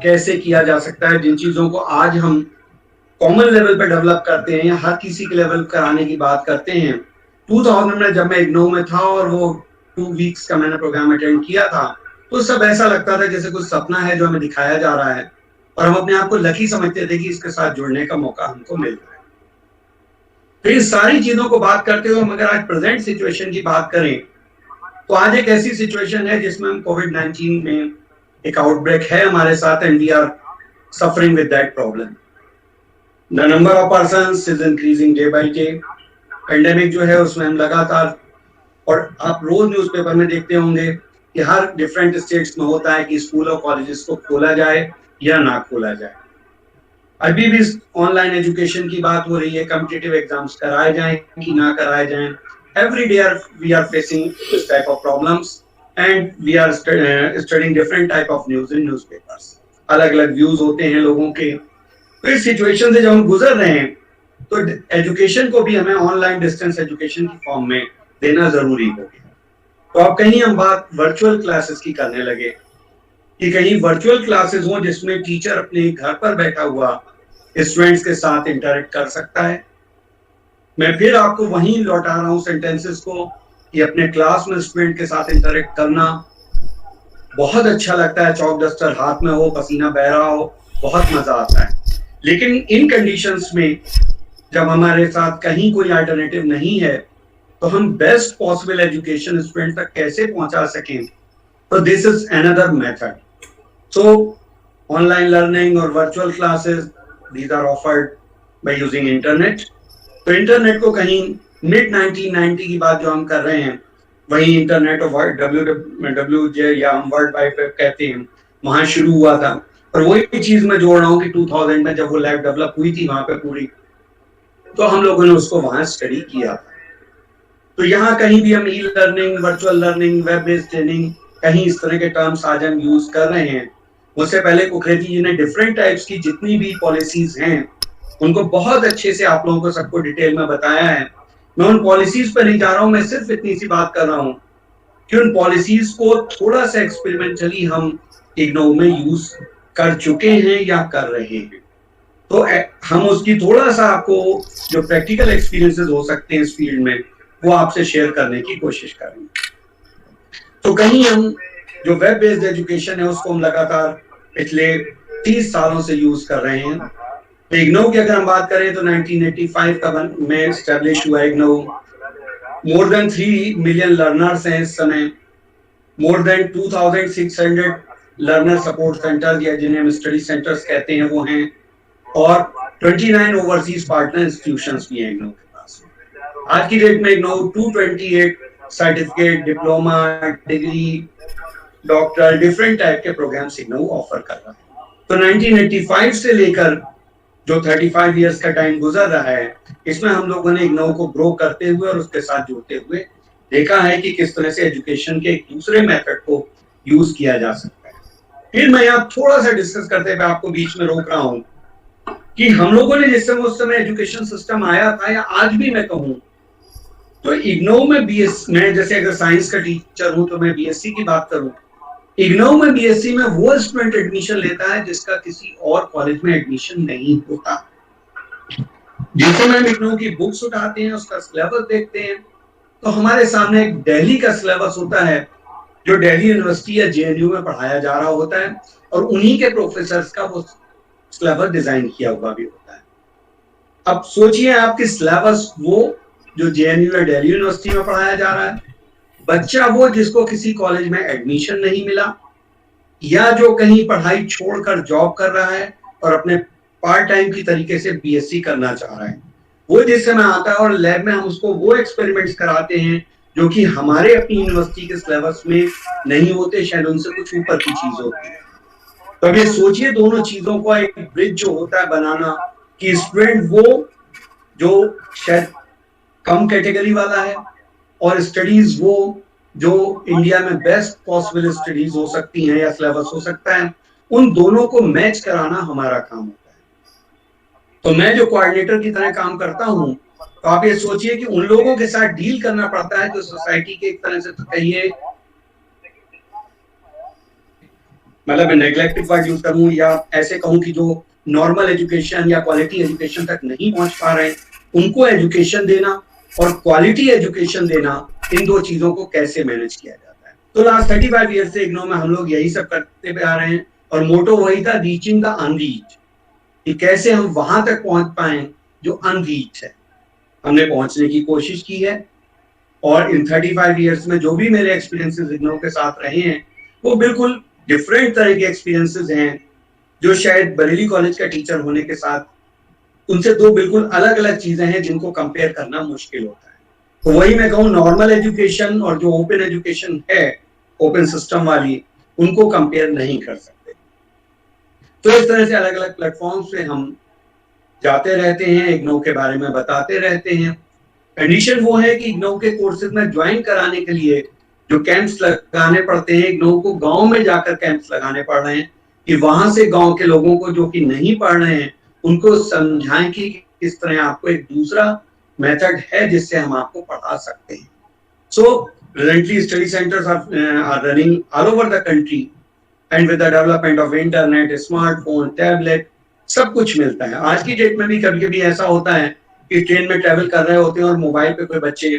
कैसे किया जा सकता है। जिन चीजों को आज हम कॉमन लेवल पे डेवलप करते हैं या हर किसी के लेवल कराने की बात करते हैं, 2000 में जब मैं इग्नू में था और वो 2 वीक्स का मैंने प्रोग्राम अटेंड किया था, तो सब ऐसा लगता था जैसे कुछ सपना है जो हमें दिखाया जा रहा है और हम अपने आप को लकी समझते थे कि इसके साथ जुड़ने का मौका हमको मिल रहा है। तो इन सारी चीजों को बात करते हुए हम अगर आज प्रेजेंट सिचुएशन की बात करें तो आज एक ऐसी सिचुएशन है जिसमें हम कोविड-19 में एक आउटब्रेक है हमारे साथ and we are suffering with that problem. The number of persons is increasing day by day. Pandemic जो है उसमें हम लगातार, और आप रोज न्यूज़पेपर में देखते होंगे कि हर डिफरेंट स्टेट्स में होता है कि स्कूल और कॉलेजेस को खोला जाए या ना खोला जाए। अभी भी ऑनलाइन एजुकेशन की बात हो रही है, कॉम्पिटिटिव एग्जाम्स कराए जाएं कि ना कराए जाएं। Every day we are facing this type of problems and we are studying different type of news in newspapers. अलग अलग व्यूज होते हैं लोगों के। तो इस सिचुएशन से जब हम गुजर रहे हैं तो एजुकेशन को भी हमें ऑनलाइन डिस्टेंस एजुकेशन की फॉर्म में देना जरूरी हो गया। तो अब कहीं हम बात वर्चुअल क्लासेस की करने लगे कि कहीं वर्चुअल क्लासेस हो जिसमें टीचर अपने घर पर बैठा हुआ स्टूडेंट्स के साथ इंटरेक्ट कर सकता है। मैं फिर आपको वहीं लौटा रहा हूं सेंटेंसेस को कि अपने क्लास में स्टूडेंट के साथ इंटरेक्ट करना बहुत अच्छा लगता है। चौक डस्टर हाथ में हो, पसीना बह रहा हो, बहुत मजा आता है। लेकिन इन कंडीशंस में जब हमारे साथ कहीं कोई अल्टरनेटिव नहीं है तो हम बेस्ट पॉसिबल एजुकेशन स्टूडेंट तक कैसे पहुंचा सकें, तो this is another method. So online learning और virtual classes these are offered by using internet. तो इंटरनेट को कहीं मिड 1990 की बात जो हम कर रहे हैं वही इंटरनेट ऑफ WWJ या हम वर्ल्ड वाइड वेब कहते हैं, वहां शुरू हुआ था। और वही चीज मैं जोड़ रहा हूँ कि 2000 में जब वो लैब डेवलप हुई थी वहां पे पूरी, तो हम लोगों ने उसको वहां स्टडी किया था। तो यहाँ कहीं भी हम e learning, virtual learning, web based training, कहीं इस तरह के टर्म्स आज हम यूज कर रहे हैं। उससे पहले कुकरेती जी ने डिफरेंट टाइप्स की जितनी भी पॉलिसीज हैं उनको बहुत अच्छे से आप लोगों को सबको डिटेल में बताया है। मैं उन पॉलिसीज पर नहीं जा रहा हूं, मैं सिर्फ इतनी सी बात कर रहा हूं कि उन पॉलिसीज को थोड़ा सा एक्सपेरिमेंटली हम इग्नोव में यूज कर चुके हैं या कर रहे हैं। तो हम उसकी थोड़ा सा आपको जो प्रैक्टिकल एक्सपीरियंसेस हो सकते हैं इस फील्ड में वो आपसे शेयर करने की कोशिश करेंगे। तो कहीं हम जो वेब बेस्ड एजुकेशन है उसको हम लगातार पिछले 30 सालों से यूज कर रहे हैं। तो इग्नोव की अगर हम बात करें तो 1985 का में एस्टेब्लिश हुआ इग्नोव। मोर देन 3 मिलियन लर्नर्स हैं इस समय। More than 2600 learner support centres या जिन्हें हम स्टडी सेंटर्स कहते हैं वो हैं, और 29 ओवरसीज पार्टनर इंस्टीट्यूशंस भी हैं इग्नोव के पास। आज की डेट में इग्नोव 228 certificate, diploma, degree, doctor, different type के प्रोग्राम्स इग्नोव ऑफर कर रहा है। तो 1985 से लेकर जो 35 इयर्स का टाइम गुजर रहा है, इसमें हम लोगों ने इग्नोव को ग्रो करते हुए और उसके साथ जुड़ते हुए देखा है कि किस तरह से एजुकेशन के एक दूसरे मेथड को यूज किया जा सकता है। फिर मैं यहाँ थोड़ा सा डिस्कस करते हुए आपको बीच में रोक रहा हूँ कि हम लोगों ने जिस समय उस समय एजुकेशन सिस्टम आया था, या आज भी मैं कहूँ तो इग्नोव में मैं जैसे अगर साइंस का टीचर हूं तो मैं बीएससी की बात करूं, इग्नोव में बीएससी में वो स्टूडेंट एडमिशन लेता है जिसका किसी और कॉलेज में एडमिशन नहीं होता। जिस समय हम इग्नोव की बुक्स उठाते हैं, उसका सिलेबस देखते हैं, तो हमारे सामने एक दिल्ली का सिलेबस होता है जो दिल्ली यूनिवर्सिटी या जेएनयू में पढ़ाया जा रहा होता है, और उन्हीं के प्रोफेसर का वो सिलेबस डिजाइन किया हुआ भी होता है। अब सोचिए आपकी सिलेबस वो जो जेएनयू या दिल्ली यूनिवर्सिटी में पढ़ाया जा रहा है, बच्चा वो जिसको किसी कॉलेज में एडमिशन नहीं मिला, या जो कहीं पढ़ाई छोड़कर जॉब कर रहा है और अपने पार्ट टाइम की तरीके से बीएससी करना चाह रहा है, वो जिस समय आता है और लैब में हम उसको वो एक्सपेरिमेंट्स कराते हैं जो कि हमारे अपनी यूनिवर्सिटी के सिलेबस में नहीं होते, शायद उनसे कुछ ऊपर की चीज होती है। तो अब ये सोचिए दोनों चीजों का एक ब्रिज जो होता है बनाना, कि स्टूडेंट वो जो शायद कम कैटेगरी वाला है और स्टडीज वो जो इंडिया में बेस्ट पॉसिबल स्टडीज हो सकती हैं या सिलेबस हो सकता है, उन दोनों को मैच कराना हमारा काम होता है। तो मैं जो कोऑर्डिनेटर की तरह काम करता हूं, तो आप ये सोचिए कि उन लोगों के साथ डील करना पड़ता है जो सोसाइटी के एक तरह से तो कहिए, मतलब मैं नेग्लेक्टिव वर्ड यूज करूं या ऐसे कहूं कि जो नॉर्मल एजुकेशन या क्वालिटी एजुकेशन तक नहीं पहुंच पा रहे, उनको एजुकेशन देना और क्वालिटी एजुकेशन देना, इन दो चीजों को कैसे मैनेज किया जाता है। तो लास्ट 35 ईयर से इग्नोव में हम लोग यही सब करते हुए आ रहे हैं, और मोटो वही था, रीचिंग द अनरीच, कि कैसे हम वहां तक पहुंच पाए जो अनरीच है। हमने पहुंचने की कोशिश की है, और इन 35 ईयर्स में जो भी मेरे एक्सपीरियंसेस इग्नोव के साथ रहे हैं वो बिल्कुल डिफरेंट तरह के एक्सपीरियंसेस हैं जो शायद बरेली कॉलेज का टीचर होने के साथ उनसे दो बिल्कुल अलग अलग चीजें हैं जिनको कंपेयर करना मुश्किल होता है। तो वही मैं कहूँ, नॉर्मल एजुकेशन और जो ओपन एजुकेशन है, ओपन सिस्टम वाली, उनको कंपेयर नहीं कर सकते। तो इस तरह से अलग अलग प्लेटफॉर्म्स पे हम जाते रहते हैं, इग्नू के बारे में बताते रहते हैं। कंडीशन वो है कि इग्नू के कोर्सेज में ज्वाइन कराने के लिए जो कैंप्स लगाने पड़ते हैं, इग्नू को गांव में जाकर कैंप्स लगाने पड़ रहे हैं कि वहां से गांव के लोगों को जो कि नहीं पढ़ रहे हैं उनको समझाएं कि किस तरह आपको एक दूसरा मेथड है जिससे हम आपको पढ़ा सकते हैं। सो presently study centers are running all over the country and with the development of internet, smartphone, tablet, सब कुछ मिलता है। आज की डेट में भी कभी कभी ऐसा होता है कि ट्रेन में ट्रेवल कर रहे होते हैं और मोबाइल पे कोई बच्चे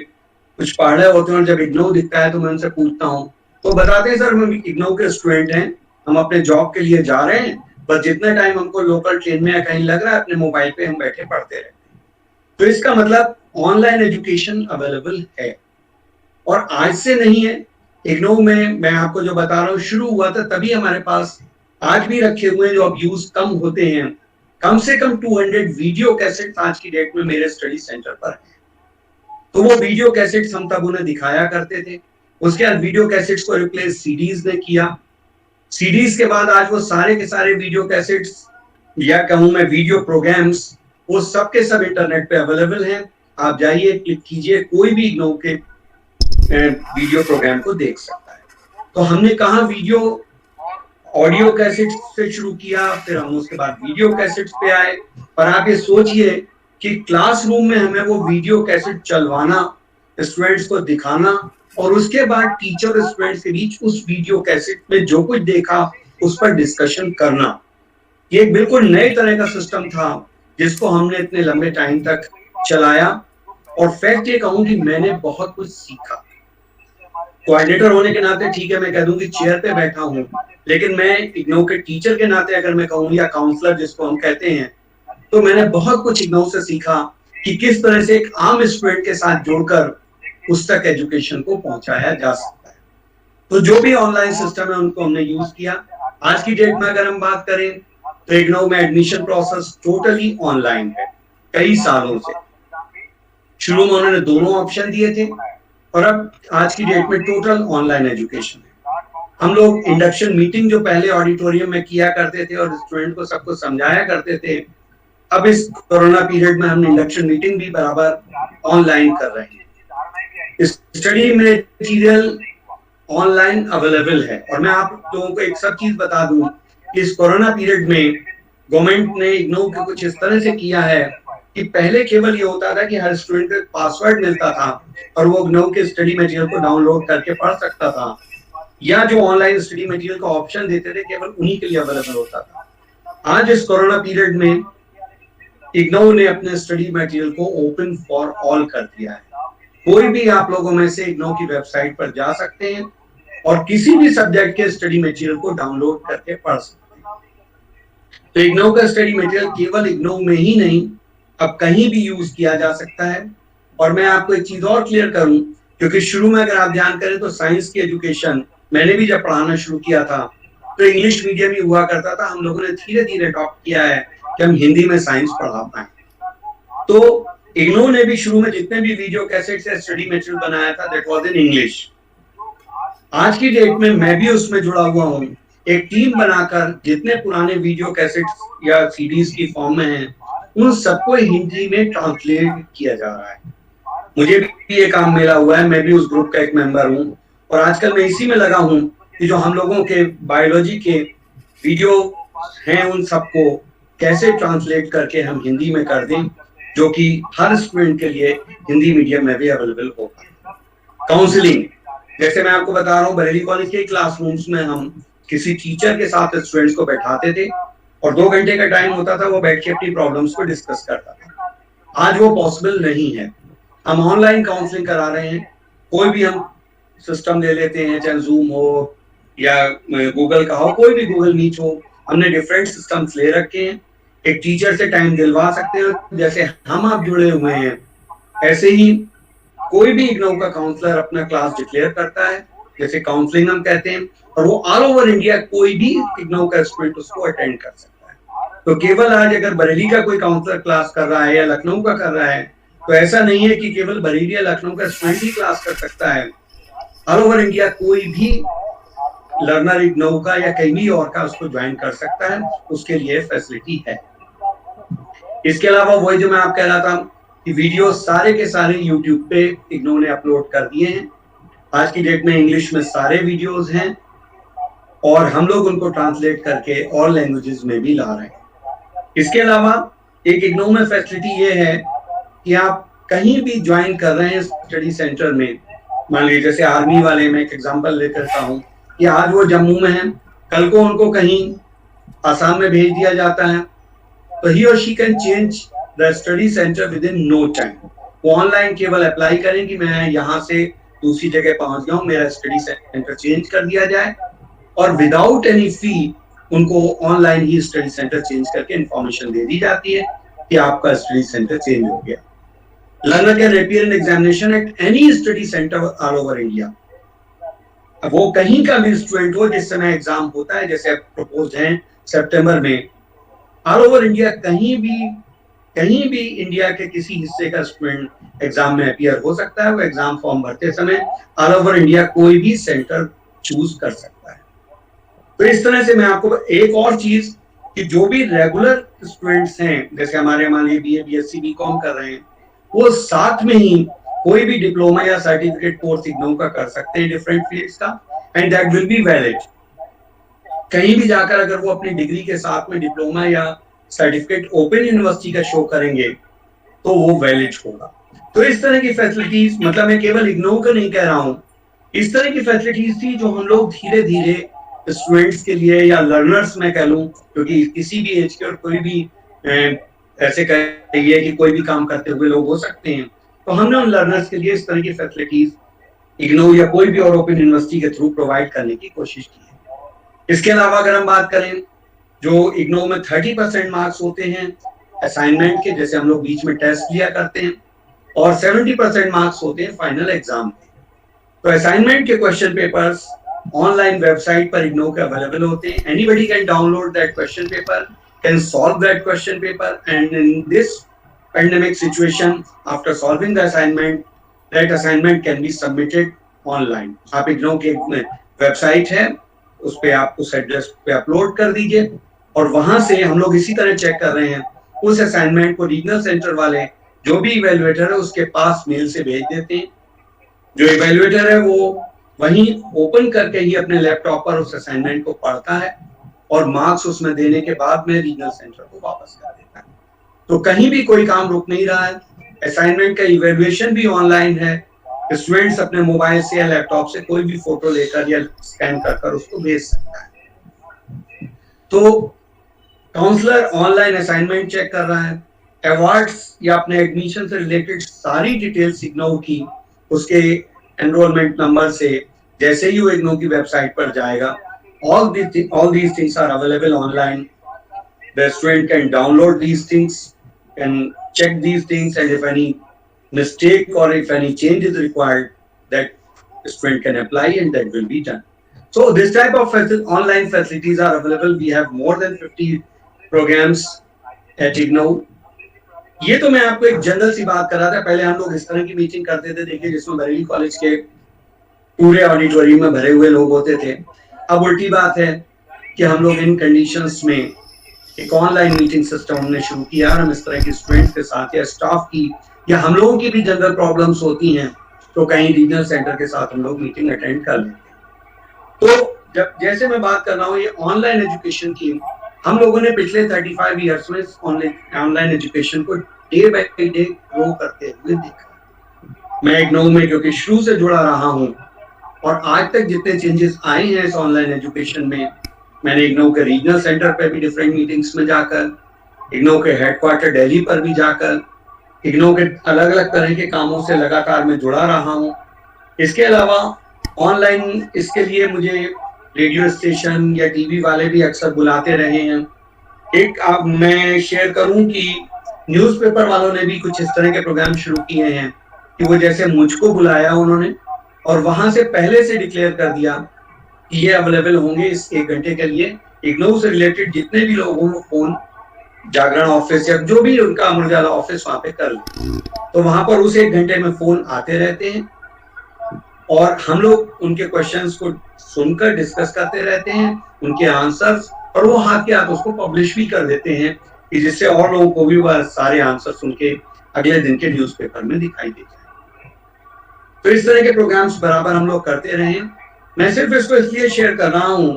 कुछ पढ़ रहे होते हैं और जब इग्नू दिखता है तो मैं उनसे पूछता हूँ, तो बताते हैं सर हम इग्नू के स्टूडेंट हैं, हम अपने जॉब के लिए जा रहे हैं, बस जितना टाइम हमको लोकल ट्रेन में या कहीं लग रहा है अपने मोबाइल पे हम बैठे पढ़ते रहते हैं। तो इसका मतलब ऑनलाइन एजुकेशन अवेलेबल है और आज से नहीं है। इग्नू में मैं आपको जो बता रहा हूँ शुरू हुआ था तभी हमारे पास आज भी रखे हुए हैं जो अब यूज कम होते हैं। कम से कम 200 वीडियो कैसेट्स आज की डेट में मेरे स्टडी सेंटर पर है। तो वो वीडियो कैसेट्स हम तब उन्हें दिखाया करते थे। उसके बाद वीडियो कैसेट्स को रिप्लेस सीडीज ने किया। सीडीज के बाद आज वो सारे के सारे वीडियो कैसेट्स या कहूं मैं वीडियो प्रोग्राम्स वो सब के सब इंटरनेट पे अवेलेबल हैं। आप जाइए, क्लिक कीजिए, कोई भी इग्नू के वीडियो प्रोग्राम को देख सकता है। तो हमने कहा वीडियो ऑडियो कैसेट्स से शुरू किया, फिर हम उसके बाद वीडियो कैसेट्स पे आए। पर आप ये सोचिए कि क्लासरूम में हमें वो वीडियो कैसेट चलवाना, स्टूडेंट्स को दिखाना और उसके बाद टीचर और स्टूडेंट्स के बीच उस वीडियो कैसेट में जो कुछ देखा उस पर डिस्कशन करना, ये एक बिल्कुल नए तरह का सिस्टम था जिसको हमने इतने लंबे टाइम तक चलाया। और फैक्ट ये कहूं कि मैंने बहुत कुछ सीखा। कोऑर्डिनेटर होने के नाते ठीक है मैं कह दूं कि चेयर पे बैठा हूं, लेकिन मैं इग्नू के टीचर के नाते अगर मैं कहूं या काउंसलर जिसको हम कहते हैं, तो मैंने बहुत कुछ इग्नू से सीखा कि किस तरह से एक आम स्टूडेंट के साथ जोड़कर उस तक एजुकेशन को पहुंचाया जा सकता है। तो जो भी ऑनलाइन सिस्टम है उनको हमने यूज किया। आज की डेट में अगर हम बात करें तो इग्नू में एडमिशन प्रोसेस टोटली ऑनलाइन है। कई सालों से शुरू में उन्होंने दोनों ऑप्शन दिए थे और अब आज की डेट में टोटल ऑनलाइन एजुकेशन है। हम लोग इंडक्शन मीटिंग जो पहले ऑडिटोरियम में किया करते थे और स्टूडेंट को सबको समझाया करते थे, अब इस कोरोना पीरियड में हम इंडक्शन मीटिंग भी बराबर ऑनलाइन कर रहे हैं। स्टडी मटेरियल ऑनलाइन अवेलेबल है। और मैं आप लोगों को एक सब चीज बता दूं कि इस कोरोना पीरियड में गवर्नमेंट ने इग्नू को कुछ इस तरह से किया है कि पहले केवल ये होता था कि हर स्टूडेंट को पासवर्ड मिलता था और वो इग्नू के स्टडी मटेरियल को डाउनलोड करके पढ़ सकता था, या जो ऑनलाइन स्टडी मटेरियल का ऑप्शन देते थे केवल उन्हीं के लिए अवेलेबल होता था। आज इस कोरोना पीरियड में इग्नू ने अपने स्टडी मटेरियल को ओपन फॉर ऑल कर दिया है। कोई भी आप लोगों में से इग्नू की वेबसाइट पर जा सकते हैं और किसी भी सब्जेक्ट के स्टडी मटेरियल को डाउनलोड करके पढ़ सकते हैं। तो इग्नू का स्टडी मटेरियल केवल इग्नू में ही नहीं अब कहीं भी यूज किया जा सकता है। और मैं आपको एक चीज और क्लियर करूं, क्योंकि शुरू में अगर आप ध्यान करें तो साइंस की एजुकेशन मैंने भी जब पढ़ाना शुरू किया था तो इंग्लिश मीडियम ही हुआ करता था। हम लोगों ने धीरे धीरे अडॉप्ट किया है कि हम हिंदी में साइंस पढ़ा पाए। तो इग्नू ने भी शुरू में जितने भी वीडियो कैसेट्स या स्टडी मटेरियल बनाया था दैट वाज इन इंग्लिश। आज की डेट में मैं भी उसमें जुड़ा हुआ हूँ। एक टीम बनाकर जितने पुराने वीडियो कैसेट्स या सीडीज की फॉर्म में हैं उन सबको हिंदी में ट्रांसलेट किया जा रहा है। मुझे भी ये काम मिला हुआ है, मैं भी उस ग्रुप का एक मेंबर हूँ और आजकल मैं इसी में लगा हूँ कि जो हम लोगों के बायोलॉजी के वीडियो हैं उन सबको कैसे ट्रांसलेट करके हम हिंदी में कर दें, जो कि हर स्टूडेंट के लिए हिंदी मीडियम में भी अवेलेबल होगा। काउंसलिंग, जैसे मैं आपको बता रहा हूँ बरेली कॉलेज के क्लासरूम्स में हम किसी टीचर के साथ स्टूडेंट्स को बैठाते थे और 2 घंटे का टाइम होता था, वो बैठ के अपनी प्रॉब्लम्स को डिस्कस करता था। आज वो पॉसिबल नहीं है। हम ऑनलाइन काउंसलिंग करा रहे हैं। कोई भी हम सिस्टम ले लेते हैं, चाहे जूम हो या गूगल का हो, कोई भी गूगल मीट हो, हमने डिफरेंट सिस्टम्स ले रखे हैं। एक टीचर से टाइम दिलवा सकते हैं। जैसे हम आप जुड़े हुए हैं ऐसे ही कोई भी इग्नू का काउंसलर अपना क्लास डिक्लेयर करता है, जैसे काउंसलिंग हम कहते हैं, और वो ऑल ओवर इंडिया कोई भी इग्नू का स्टूडेंट उसको अटेंड कर सकता है। तो केवल आज अगर बरेली का कोई काउंसलर क्लास कर रहा है या लखनऊ का कर रहा है, तो ऐसा नहीं है कि केवल बरेली या लखनऊ का स्टूडेंट ही क्लास कर सकता है। ऑल ओवर इंडिया कोई भी लर्नर इग्नू का या कहीं भी और का उसको ज्वाइन कर सकता है, उसके लिए फैसिलिटी है। इसके अलावा वही जो मैं आप कह रहा था कि वीडियो सारे के सारे यूट्यूब पे इग्नू ने अपलोड कर दिए हैं। आज की डेट में इंग्लिश में सारे वीडियोस हैं और हम लोग उनको ट्रांसलेट करके और लैंग्वेजेस में भी ला रहे हैं। इसके अलावा एक इग्नू में फैसिलिटी ये है कि आप कहीं भी ज्वाइन कर रहे हैं स्टडी सेंटर में, मान लीजिए जैसे आर्मी वाले में एक एग्जांपल लेकर हूं कि आज वो जम्मू में है, कल को उनको कहीं आसाम में भेज दिया जाता है, तो ही और she can change the study centre within no time. वो ऑनलाइन केवल अप्लाई करें कि मैं यहाँ से दूसरी जगह पहुंच गया हूँ, मेरा स्टडी सेंटर चेंज कर दिया जाए, और विदाउट एनी फी उनको ऑनलाइन ही स्टडी सेंटर चेंज करके इंफॉर्मेशन दे दी जाती है कि आपका स्टडी सेंटर चेंज हो गया। Learner can appear in examination at any study centre all over India. वो कहीं का भी स्टूडेंट हो जिस समय एग्जाम होता है, जैसे प्रपोज है सितंबर में, ऑल ओवर इंडिया कहीं भी इंडिया के किसी हिस्से का स्टूडेंट एग्जाम में अपीयर हो सकता है। वो एग्जाम फॉर्म भरते समय ऑल ओवर इंडिया कोई भी सेंटर चूज कर सकता है। तो इस तरह से मैं आपको एक और चीज कि जो भी रेगुलर स्टूडेंट्स हैं, जैसे हमारे मान लीजिए बीए बीएससी बीकॉम कर रहे हैं, वो साथ में ही कोई भी डिप्लोमा या सर्टिफिकेट कोर्स इग्नू का कर सकते हैं डिफरेंट फील्ड्स का, and that will be valid. कहीं भी जाकर अगर वो अपनी डिग्री के साथ में डिप्लोमा या सर्टिफिकेट ओपन यूनिवर्सिटी का शो करेंगे तो वो वैलिड होगा। तो इस तरह की फैसिलिटीज, मतलब मैं केवल इग्नू का नहीं कह रहा हूँ, इस तरह की फैसिलिटीज थी जो हम लोग धीरे धीरे स्टूडेंट्स के लिए या लर्नर्स में कह लूं, क्योंकि किसी भी एज के और कोई भी ऐसे कहिए कि कोई भी काम करते हुए लोग हो सकते हैं, तो हमने उन लर्नर्स के लिए इस तरह की फैसिलिटीज इग्नू या कोई भी और ओपन यूनिवर्सिटी के थ्रू प्रोवाइड करने की कोशिश की है। इसके अलावा अगर हम बात करें, जो इग्नू में 30% मार्क्स होते हैं असाइनमेंट के, जैसे हम लोग बीच में टेस्ट लिया करते हैं, और 70% मार्क्स होते हैं फाइनल एग्जाम के। तो असाइनमेंट के क्वेश्चन पेपर्स ऑनलाइन वेबसाइट पर इग्नू के अवेलेबल होते हैं। Anybody can download that question paper, can solve that question paper, and in this pandemic situation, after solving the assignment, that assignment can be submitted online. आप इग्नू की वेबसाइट है, उस पे आप उस एड्रेस पे अपलोड कर दीजिए, और वहां से हम लोग इसी तरह चेक कर रहे हैं उस असाइनमेंट को रीजनल सेंटर वाले जो भी इवेल्युएटर है उसके पास मेल से भेज देते हैं। जो इवेल्युएटर है वो वहीं ओपन करके ही अपने लैपटॉप पर उस असाइनमेंट को पढ़ता है और मार्क्स उसमें देने के बाद में रीजनल सेंटर को वापस कर देता है। तो कहीं भी कोई काम रुक नहीं रहा है। असाइनमेंट का इवैल्यूएशन भी ऑनलाइन है। स्टूडेंट्स अपने मोबाइल से या लैपटॉप से कोई भी फोटो लेकर या स्कैन कर उसको भेज सकता है। तो काउंसलर ऑनलाइन असाइनमेंट चेक कर रहा है। अवार्ड्स या अपने एडमिशन से रिलेटेड सारी डिटेल्स इग्नू की उसके एनरोलमेंट नंबर से जैसे ही वो इग्नू की वेबसाइट पर जाएगा, all these things are available online. The student can download these things, can check these things, and if any mistake or if any change is required, that student can apply and that will be done. So this type of online facilities are available. We have more than 50 programs at IGNOU. ये तो मैं आपको एक जनरल सी बात कर रहा था। पहले हम लोग इस तरह की मीटिंग करते थे, देखिए, जिसमें बरेली कॉलेज के पूरे ऑडिटोरियम में भरे हुए लोग होते थे। अब उल्टी बात है कि हम लोग इन कंडीशंस में एक ऑनलाइन मीटिंग सिस्टम हमने शुरू किया और हम इस तरह के स्टूडेंट्स के साथ या स्टाफ की या हम लोगों की भी जनरल प्रॉब्लम्स होती हैं तो कहीं रीजनल सेंटर के साथ हम लोग मीटिंग अटेंड कर लेते हैं। तो जब जैसे मैं बात कर रहा हूँ ये ऑनलाइन एजुकेशन की, हम लोगों ने पिछले 35 ईयर्स में ऑनलाइन एजुकेशन को डे बाय डे ग्रो करते हुए देखा। मैं इग्नू में क्योंकि शुरू से जुड़ा रहा हूँ और आज तक जितने चेंजेस आए हैं इस ऑनलाइन एजुकेशन में, मैंने इग्नू के रीजनल सेंटर पे भी डिफरेंट मीटिंग्स में जाकर, इग्नू के हेडक्वार्टर दिल्ली पर भी जाकर, इग्नू के अलग अलग तरह के कामों से लगातार मैं जुड़ा रहा हूँ। इसके अलावा ऑनलाइन इसके लिए मुझे रेडियो स्टेशन या टीवी वाले भी अक्सर बुलाते रहे हैं। एक आप मैं शेयर करूं कि न्यूज़पेपर वालों ने भी कुछ इस तरह के प्रोग्राम शुरू किए हैं कि वो जैसे मुझको बुलाया उन्होंने और वहां से पहले से डिक्लेयर कर दिया ये अवेलेबल होंगे इस 1 घंटे के लिए। इग्नू से रिलेटेड जितने भी लोग हों फोन जागरण ऑफिस या जो भी उनका अमर उजाला ऑफिस वहां पे कर ले, तो वहां पर उस 1 घंटे में फोन आते रहते हैं और हम लोग उनके क्वेश्चंस को सुनकर डिस्कस करते रहते हैं, उनके आंसर्स, और वो हाथ के हाथ उसको पब्लिश भी कर देते हैं कि जिससे और लोगों को भी वह सारे आंसर्स उनके अगले दिन के न्यूज़पेपर में दिखाई दे जाए। तो इस तरह के प्रोग्राम्स बराबर हम लोग करते रहे। मैं सिर्फ इसको इसलिए शेयर कर रहा हूं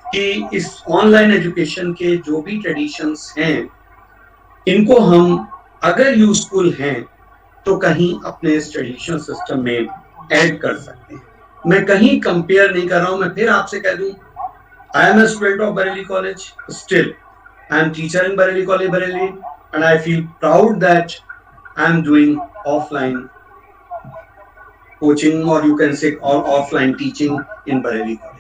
कि इस ऑनलाइन एजुकेशन के जो भी ट्रेडिशंस हैं, इनको हम अगर यूजफुल हैं तो कहीं अपने इस ट्रेडिशनल सिस्टम में ऐड कर सकते हैं। मैं कहीं कंपेयर नहीं कर रहा हूं। मैं फिर आपसे कह दूं, I am a student of Bareilly college, still I am teacher in Bareilly college Bareilly, and I feel proud that I am doing offline coaching, or you can say offline teaching in Bareilly College.